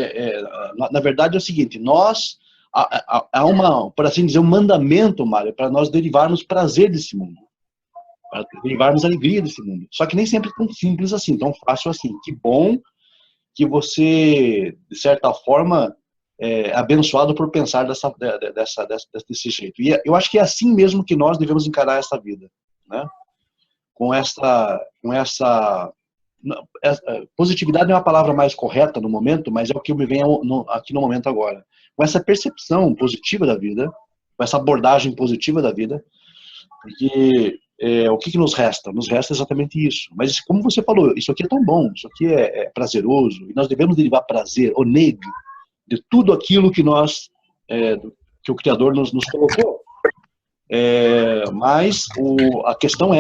na verdade, é o seguinte, há por assim dizer, um mandamento, Mário, para nós derivarmos prazer desse mundo, para derivarmos alegria desse mundo. Só que nem sempre é tão simples assim, tão fácil assim. Que bom que você, de certa forma, é abençoado por pensar desse jeito. E eu acho que é assim mesmo que nós devemos encarar essa vida, né? Com essa positividade não é a palavra mais correta no momento, mas é o que me vem aqui no momento agora. Com essa percepção positiva da vida, com essa abordagem positiva da vida, porque o que nos resta? Nos resta exatamente isso. Mas como você falou, isso aqui é tão bom, isso aqui é prazeroso, e nós devemos derivar prazer, o neg, de tudo aquilo que que o Criador nos colocou. Mas a questão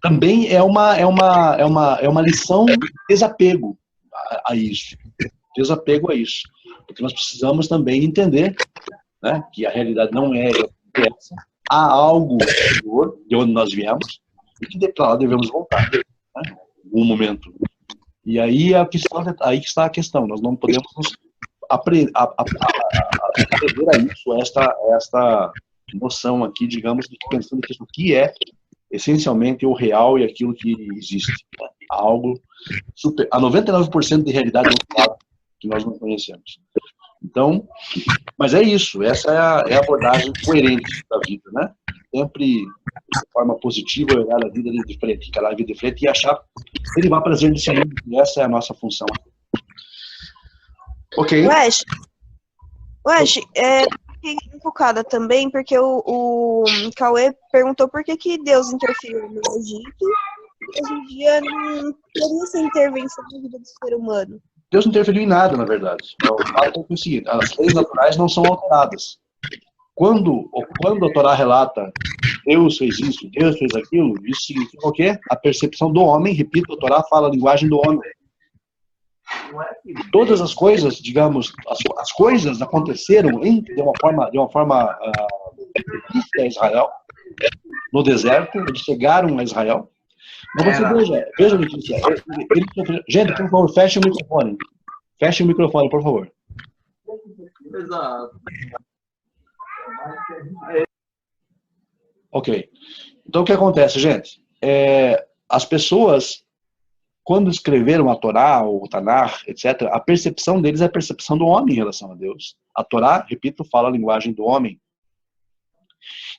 também é uma lição de desapego a isso. Desapego a isso. Porque nós precisamos também entender, né, que a realidade não é essa. Há algo de onde nós viemos e que para lá devemos voltar, né, em algum momento. E aí que está a questão. Nós não podemos aprender a isso, esta noção aqui, digamos, de que pensando que isso aqui é essencialmente o real e aquilo que existe. Né? Algo super... A 99% de realidade que nós não conhecemos. Então, mas é isso. Essa é a abordagem coerente da vida, né? Sempre de forma positiva, olhar a vida de frente, encarar a vida de frente e achar que ele vai prazer desse mundo. E essa é a nossa função. Ok. Wesh, fiquei encucada também, porque o Cauê perguntou por que Deus interferiu no Egito. Hoje em dia não teria essa intervenção na vida do ser humano. Deus não interferiu em nada, na verdade. O fato é o seguinte, as leis naturais não são alteradas. Quando a Torá relata Deus fez isso, Deus fez aquilo, isso significa o quê? A percepção do homem, repito, a Torá fala a linguagem do homem. Todas as coisas, digamos, as coisas aconteceram de uma forma propícia a Israel, no deserto, eles chegaram a Israel. Mas você veja, Letícia, gente, por favor, feche o microfone. Feche o microfone, por favor. Exato. Ok. Então, o que acontece, gente? As pessoas, quando escreveram a Torá, o Tanar, etc., a percepção deles é a percepção do homem em relação a Deus. A Torá, repito, fala a linguagem do homem.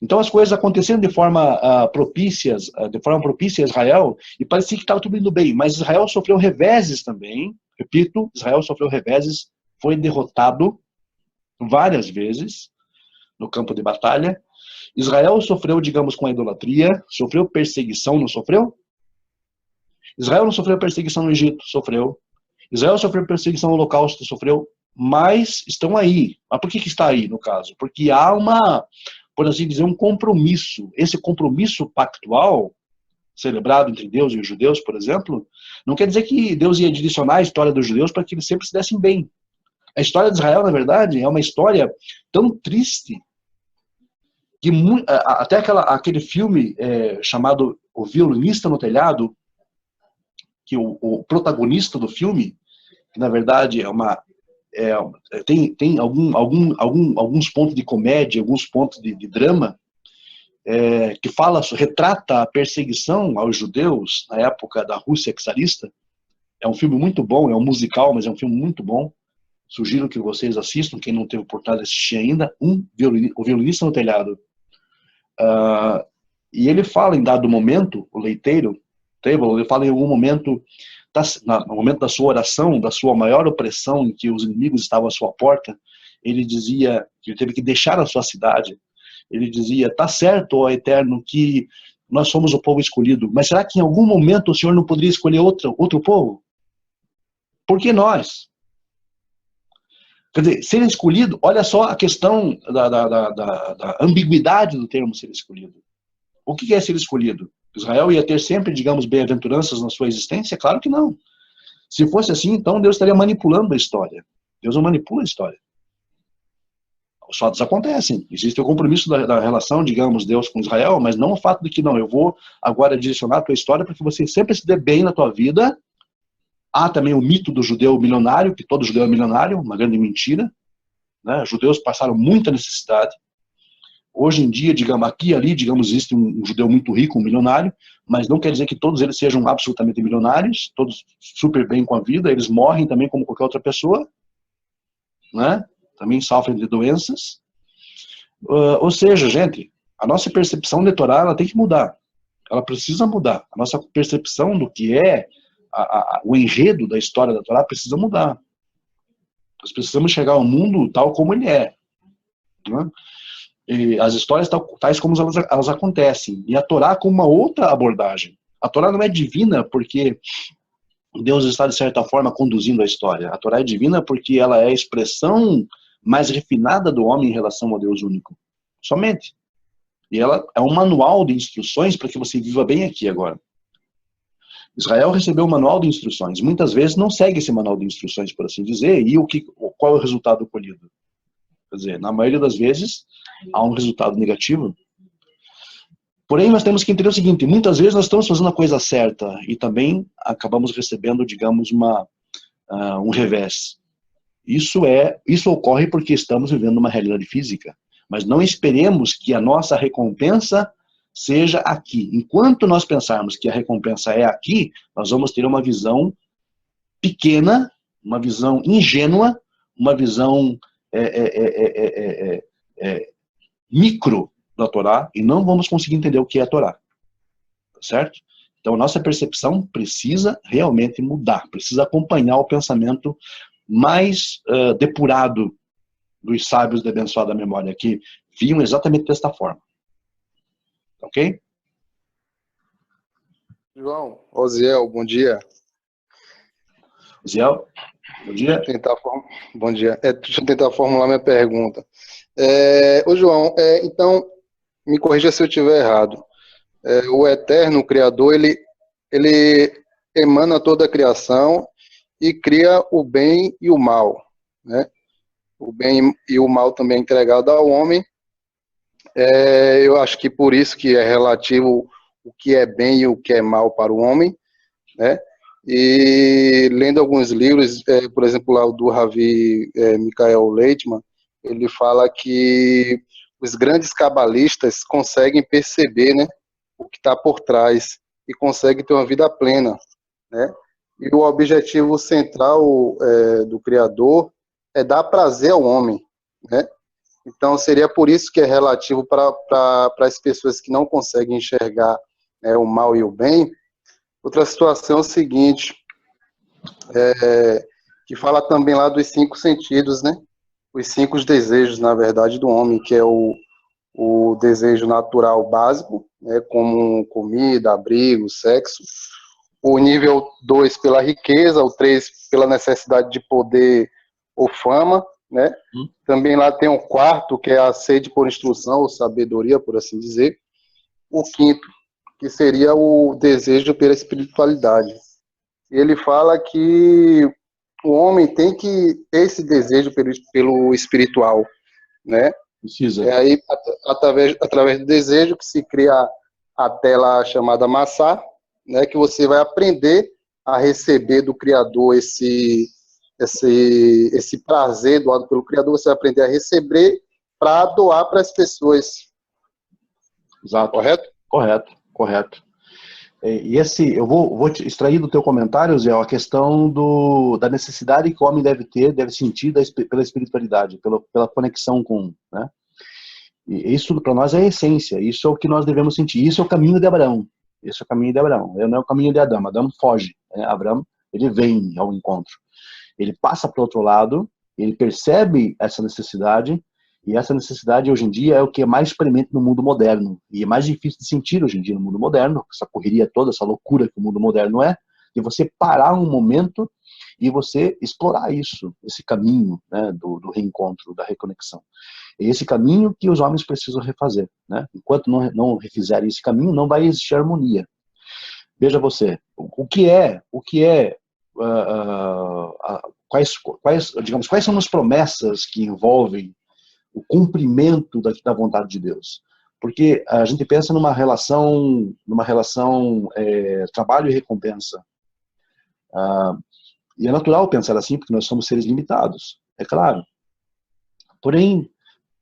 Então, as coisas aconteceram de forma propícia a Israel, e parecia que estava tudo indo bem, mas Israel sofreu reveses também. Repito, Israel sofreu reveses, foi derrotado várias vezes no campo de batalha. Israel sofreu, digamos, com a idolatria, sofreu perseguição, não sofreu? Israel não sofreu perseguição no Egito, sofreu. Israel sofreu perseguição no Holocausto, sofreu, mas estão aí. Mas por que está aí, no caso? Porque há por assim dizer, um compromisso. Esse compromisso pactual, celebrado entre Deus e os judeus, por exemplo, não quer dizer que Deus ia direcionar a história dos judeus para que eles sempre se dessem bem. A história de Israel, na verdade, é uma história tão triste que até aquele filme chamado O Violinista no Telhado, que o protagonista do filme, que na verdade tem alguns pontos de comédia, alguns pontos de drama, que retrata a perseguição aos judeus na época da Rússia czarista. É um filme muito bom, é um musical, mas é um filme muito bom. Sugiro que vocês assistam, quem não teve oportunidade de assistir ainda, O Violinista no Telhado. E ele fala em dado momento, o leiteiro, ele fala em algum momento, no momento da sua oração, da sua maior opressão, em que os inimigos estavam à sua porta, ele dizia que ele teve que deixar a sua cidade. Ele dizia, tá certo, ó Eterno, que nós somos o povo escolhido, mas será que em algum momento o Senhor não poderia escolher outro povo? Por que nós? Quer dizer, ser escolhido, olha só a questão da ambiguidade do termo ser escolhido. O que é ser escolhido? Israel ia ter sempre, digamos, bem-aventuranças na sua existência? Claro que não. Se fosse assim, então Deus estaria manipulando a história. Deus não manipula a história. Os fatos acontecem. Existe o compromisso da relação, digamos, Deus com Israel, mas não o fato de que, não, eu vou agora direcionar a tua história para que você sempre se dê bem na tua vida. Há também o mito do judeu milionário, que todo judeu é milionário, uma grande mentira. Né? Judeus passaram muita necessidade. Hoje em dia, digamos, aqui e ali, digamos, existe um judeu muito rico, um milionário, mas não quer dizer que todos eles sejam absolutamente milionários, todos super bem com a vida, eles morrem também como qualquer outra pessoa, né? Também sofrem de doenças. Ou seja, gente, a nossa percepção de Torá, ela tem que mudar. Ela precisa mudar. A nossa percepção do que é o enredo da história da Torá precisa mudar. Nós precisamos chegar ao mundo tal como ele é. Né? E as histórias tais como elas acontecem. E a Torá com uma outra abordagem. A Torá não é divina porque Deus está, de certa forma, conduzindo a história. A Torá é divina porque ela é a expressão mais refinada do homem em relação ao Deus único. Somente. E ela é um manual de instruções para que você viva bem aqui agora. Israel recebeu um manual de instruções. Muitas vezes não segue esse manual de instruções, por assim dizer, e qual é o resultado colhido? Quer dizer, na maioria das vezes, há um resultado negativo. Porém, nós temos que entender o seguinte, muitas vezes nós estamos fazendo a coisa certa e também acabamos recebendo, digamos, um revés. Isso ocorre porque estamos vivendo uma realidade física. Mas não esperemos que a nossa recompensa seja aqui. Enquanto nós pensarmos que a recompensa é aqui, nós vamos ter uma visão pequena, uma visão ingênua, uma visão micro da Torá, e não vamos conseguir entender o que é a Torá. Certo? Então, a nossa percepção precisa realmente mudar, precisa acompanhar o pensamento mais depurado dos sábios de abençoada memória, que viam exatamente desta forma. Ok? João, Osiel, bom dia. Ziel, bom dia. Bom dia. Deixa eu tentar formular minha pergunta. Ô João, então, me corrija se eu estiver errado. O Eterno, o Criador, ele emana toda a criação e cria o bem e o mal, né? O bem e o mal também é entregado ao homem. Eu acho que por isso que é relativo o que é bem e o que é mal para o homem, né? E lendo alguns livros, por exemplo, lá o do Ravi Michael Leitman, ele fala que os grandes cabalistas conseguem perceber, né, o que está por trás e conseguem ter uma vida plena, né? E o objetivo central do Criador é dar prazer ao homem, né? Então seria por isso que é relativo para as pessoas que não conseguem enxergar, né, o mal e o bem. Outra situação é o seguinte, que fala também lá dos 5 sentidos, né? Os 5 desejos, na verdade, do homem, que é o desejo natural básico, né, como comida, abrigo, sexo. O nível 2 pela riqueza, o 3 pela necessidade de poder ou fama, né? Também lá tem o 4, que é a sede por instrução, ou sabedoria, por assim dizer. O 5, que seria o desejo pela espiritualidade. Ele fala que o homem tem que ter esse desejo pelo espiritual, né? Precisa. É aí, através do desejo, que se cria a tela chamada Massá, né? Que você vai aprender a receber do Criador esse prazer doado pelo Criador, você vai aprender a receber para doar para as pessoas. Exato. Correto? Correto. E eu vou te extrair do teu comentário, Zé, a questão da necessidade que o homem deve sentir pela espiritualidade, pela conexão com, né? E isso para nós é a essência, isso é o que nós devemos sentir, isso é o caminho de Abraão, não é o caminho de Adão. Adão foge, né? Abraão, ele vem ao encontro, ele passa para o outro lado, ele percebe essa necessidade. E essa necessidade, hoje em dia, é o que é mais premente no mundo moderno. E é mais difícil de sentir hoje em dia no mundo moderno, essa correria toda, essa loucura que o mundo moderno é, de você parar um momento e você explorar isso, esse caminho, né, do reencontro, da reconexão. É esse caminho que os homens precisam refazer, né? Enquanto não refizerem esse caminho, não vai existir harmonia. Veja você, quais são as promessas que envolvem o cumprimento da vontade de Deus? Porque a gente pensa numa relação trabalho e recompensa. E é natural pensar assim, porque nós somos seres limitados, é claro. Porém,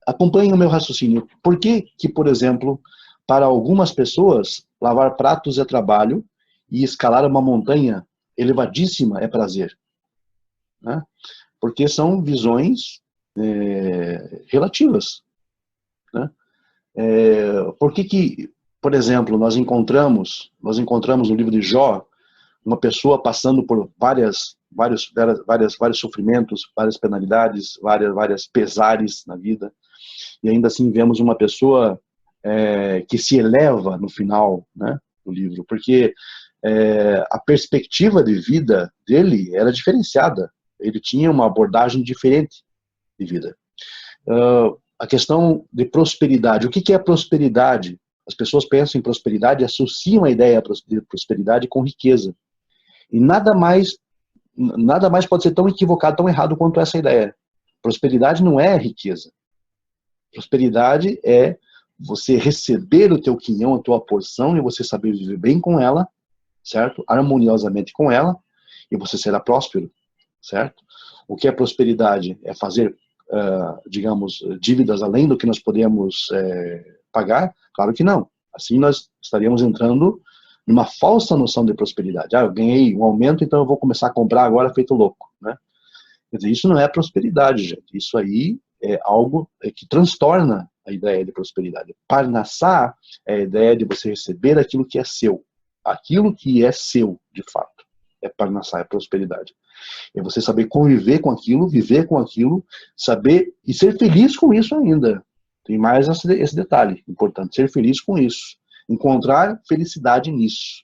acompanhe o meu raciocínio. Por que, por exemplo, para algumas pessoas, lavar pratos é trabalho e escalar uma montanha elevadíssima é prazer? Né? Porque são visões relativas, né? Por que, por exemplo, nós encontramos no livro de Jó uma pessoa passando por vários sofrimentos, várias penalidades, várias pesares na vida, e ainda assim vemos uma pessoa que se eleva no final, né, do livro, porque a perspectiva de vida dele era diferenciada, ele tinha uma abordagem diferente de vida. A questão de prosperidade. O que é prosperidade? As pessoas pensam em prosperidade e associam a ideia de prosperidade com riqueza. E nada mais pode ser tão equivocado, tão errado quanto essa ideia. Prosperidade não é riqueza. Prosperidade é você receber o teu quinhão, a tua porção, e você saber viver bem com ela, certo? Harmoniosamente com ela, e você será próspero, certo? O que é prosperidade? É fazer, digamos, dívidas além do que nós podemos pagar? Claro que não. Assim nós estaríamos entrando numa falsa noção de prosperidade. Eu ganhei um aumento, então eu vou começar a comprar agora feito louco, né? Quer dizer, isso não é prosperidade, gente. Isso aí é algo que transtorna a ideia de prosperidade. Parnassá é a ideia de você receber aquilo que é seu. Aquilo que é seu, de fato. É Parnassá, é prosperidade. É você saber conviver com aquilo, viver com aquilo, saber e ser feliz com isso ainda. Tem mais esse detalhe importante, ser feliz com isso. Encontrar felicidade nisso.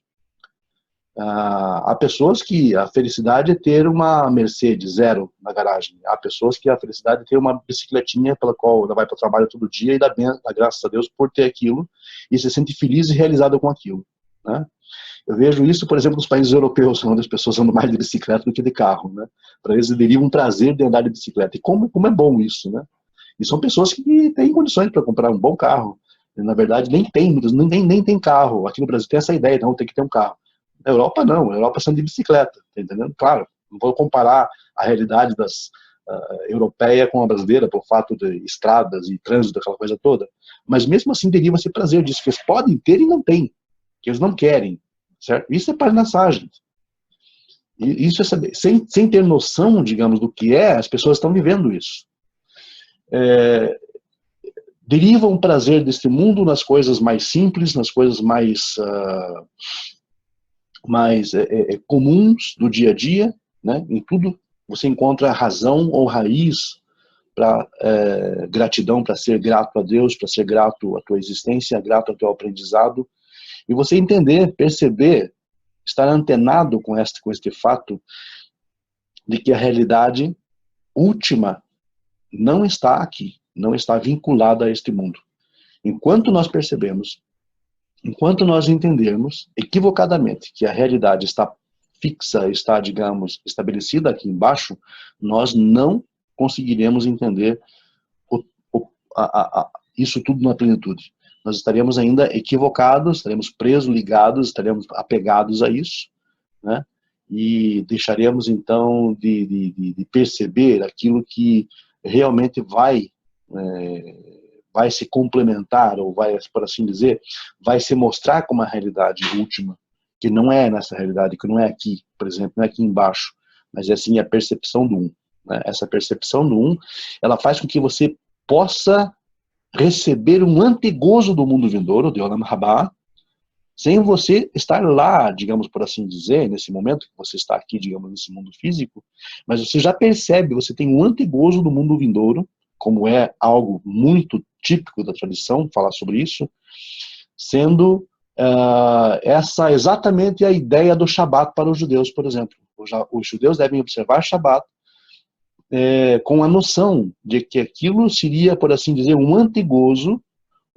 Há pessoas que a felicidade é ter uma Mercedes zero na garagem. Há pessoas que a felicidade é ter uma bicicletinha pela qual ela vai para o trabalho todo dia e dá graças a Deus por ter aquilo e se sente feliz e realizada com aquilo, né? Eu vejo isso, por exemplo, nos países europeus, onde as pessoas andam mais de bicicleta do que de carro, né? Para eles deriva um prazer de andar de bicicleta. E como é bom isso, né? E são pessoas que têm condições para comprar um bom carro. E, na verdade, nem tem carro. Aqui no Brasil tem essa ideia, então tem que ter um carro. Na Europa, não. Na Europa, são de bicicleta, tá entendendo? Claro, não vou comparar a realidade europeia com a brasileira, por fato de estradas e trânsito, aquela coisa toda. Mas mesmo assim, deriva-se prazer disso, que eles podem ter e não têm, que eles não querem, certo? Isso é palhaçagem. E isso é saber. Sem ter noção, digamos, do que é, as pessoas estão vivendo isso. Derivam o prazer deste mundo nas coisas mais simples, nas coisas mais comuns do dia a dia, né? Em tudo você encontra razão ou raiz para gratidão, para ser grato a Deus, para ser grato à tua existência, grato ao teu aprendizado, e você entender, perceber, estar antenado com este fato de que a realidade última não está aqui, não está vinculada a este mundo. Enquanto nós percebemos, enquanto nós entendermos equivocadamente que a realidade está fixa, está, digamos, estabelecida aqui embaixo, nós não conseguiremos entender isso tudo na plenitude. Nós estaremos ainda equivocados, estaremos presos, ligados, estaremos apegados a isso, né? E deixaremos, então, de perceber aquilo que realmente vai se complementar, ou vai, por assim dizer, vai se mostrar como a realidade última, que não é nessa realidade, que não é aqui, por exemplo, não é aqui embaixo, mas é assim a percepção do um, né? Essa percepção do um, ela faz com que você possa receber um antegozo do mundo vindouro, de Olam Rabá, sem você estar lá, digamos, por assim dizer, nesse momento que você está aqui, digamos, nesse mundo físico, mas você já percebe, você tem um antegozo do mundo vindouro, como é algo muito típico da tradição, falar sobre isso, sendo essa exatamente a ideia do Shabat para os judeus, por exemplo. Os judeus devem observar Shabat com a noção de que aquilo seria, por assim dizer, um antegozo,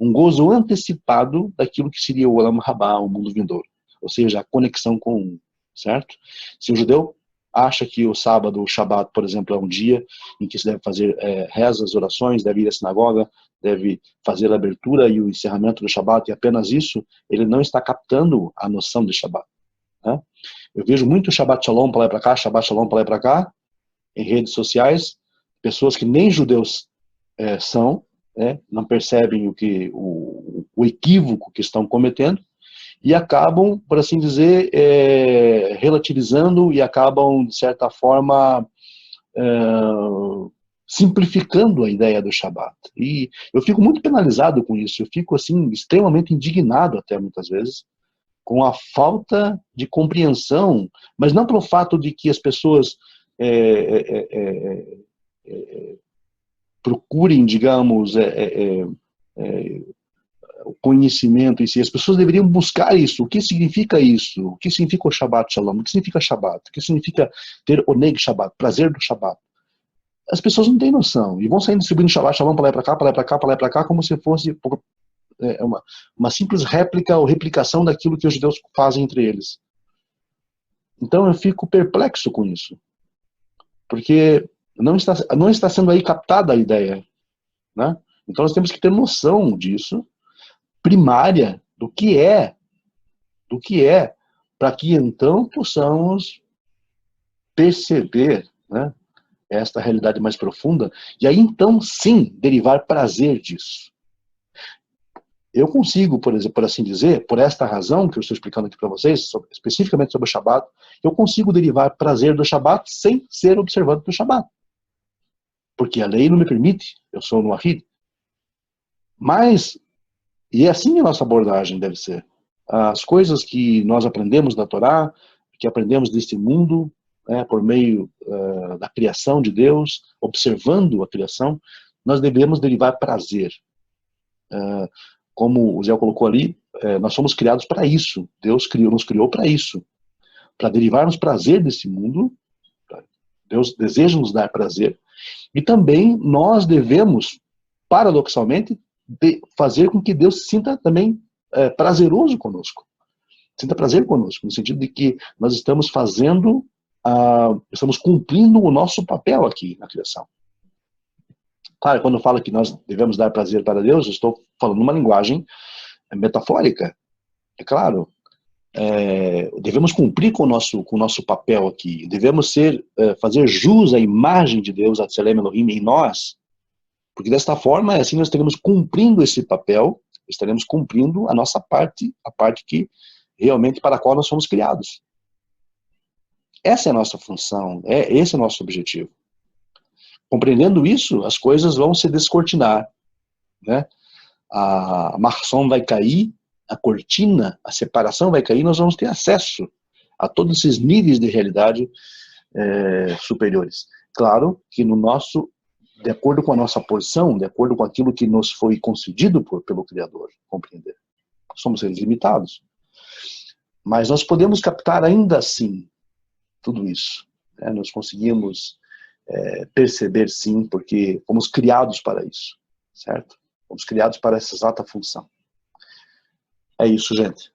um gozo antecipado daquilo que seria o Olam Rabá, o mundo vindouro. Ou seja, a conexão com um, certo? Se o judeu acha que o sábado, o Shabat, por exemplo, é um dia em que se deve fazer rezas, orações, deve ir à sinagoga, deve fazer a abertura e o encerramento do Shabat, e apenas isso, ele não está captando a noção de Shabat, né? Eu vejo muito Shabbat Shalom para lá e para cá, Shabbat Shalom para lá e para cá, em redes sociais, pessoas que nem judeus são, né, não percebem o equívoco que estão cometendo, e acabam, por assim dizer, relativizando e acabam, de certa forma, simplificando a ideia do Shabat. E eu fico muito penalizado com isso, eu fico assim, extremamente indignado até muitas vezes, com a falta de compreensão, mas não pelo fato de que as pessoas procurem, digamos, o conhecimento em si. As pessoas deveriam buscar isso. O que significa isso? O que significa o Shabbat Shalom? O que significa Shabbat? O que significa ter Oneg Shabbat, prazer do Shabbat? As pessoas não têm noção. E vão sair distribuindo Shabbat Shalom para lá e para cá, para lá e para cá, para lá e para cá, como se fosse uma simples réplica ou replicação daquilo que os judeus fazem entre eles. Então eu fico perplexo com isso. Porque não está sendo aí captada a ideia, né? Então nós temos que ter noção disso, primária, do que é, para que então possamos perceber, né, esta realidade mais profunda, e aí então sim derivar prazer disso. Eu consigo, por exemplo, por assim dizer, por esta razão que eu estou explicando aqui para vocês, especificamente sobre o Shabat, eu consigo derivar prazer do Shabat sem ser observante do Shabat. Porque a lei não me permite, eu sou no Ahid. Mas, e é assim a nossa abordagem deve ser. As coisas que nós aprendemos da Torá, que aprendemos deste mundo, né, por meio da criação de Deus, observando a criação, nós devemos derivar prazer. Como o Zé colocou ali, nós somos criados para isso. Deus nos criou para isso, para derivarmos prazer desse mundo. Deus deseja nos dar prazer. E também nós devemos, paradoxalmente, fazer com que Deus se sinta também prazeroso conosco. Sinta prazer conosco, no sentido de que nós estamos estamos cumprindo o nosso papel aqui na criação. Claro, quando eu falo que nós devemos dar prazer para Deus, eu estou falando numa linguagem metafórica. É claro, devemos cumprir com o nosso papel aqui. Devemos fazer jus à imagem de Deus, a Tselem Elohim, em nós. Porque desta forma, assim nós estaremos cumprindo esse papel, estaremos cumprindo a nossa parte, a parte que realmente para a qual nós fomos criados. Essa é a nossa função, esse é o nosso objetivo. Compreendendo isso, as coisas vão se descortinar, né? A marção vai cair, a cortina, a separação vai cair, nós vamos ter acesso a todos esses níveis de realidade superiores. Claro que de acordo com a nossa porção, de acordo com aquilo que nos foi concedido pelo Criador, compreender. Somos seres limitados. Mas nós podemos captar ainda assim tudo isso. Né? Nós conseguimos perceber sim, porque fomos criados para isso, certo? Fomos criados para essa exata função. É isso, gente.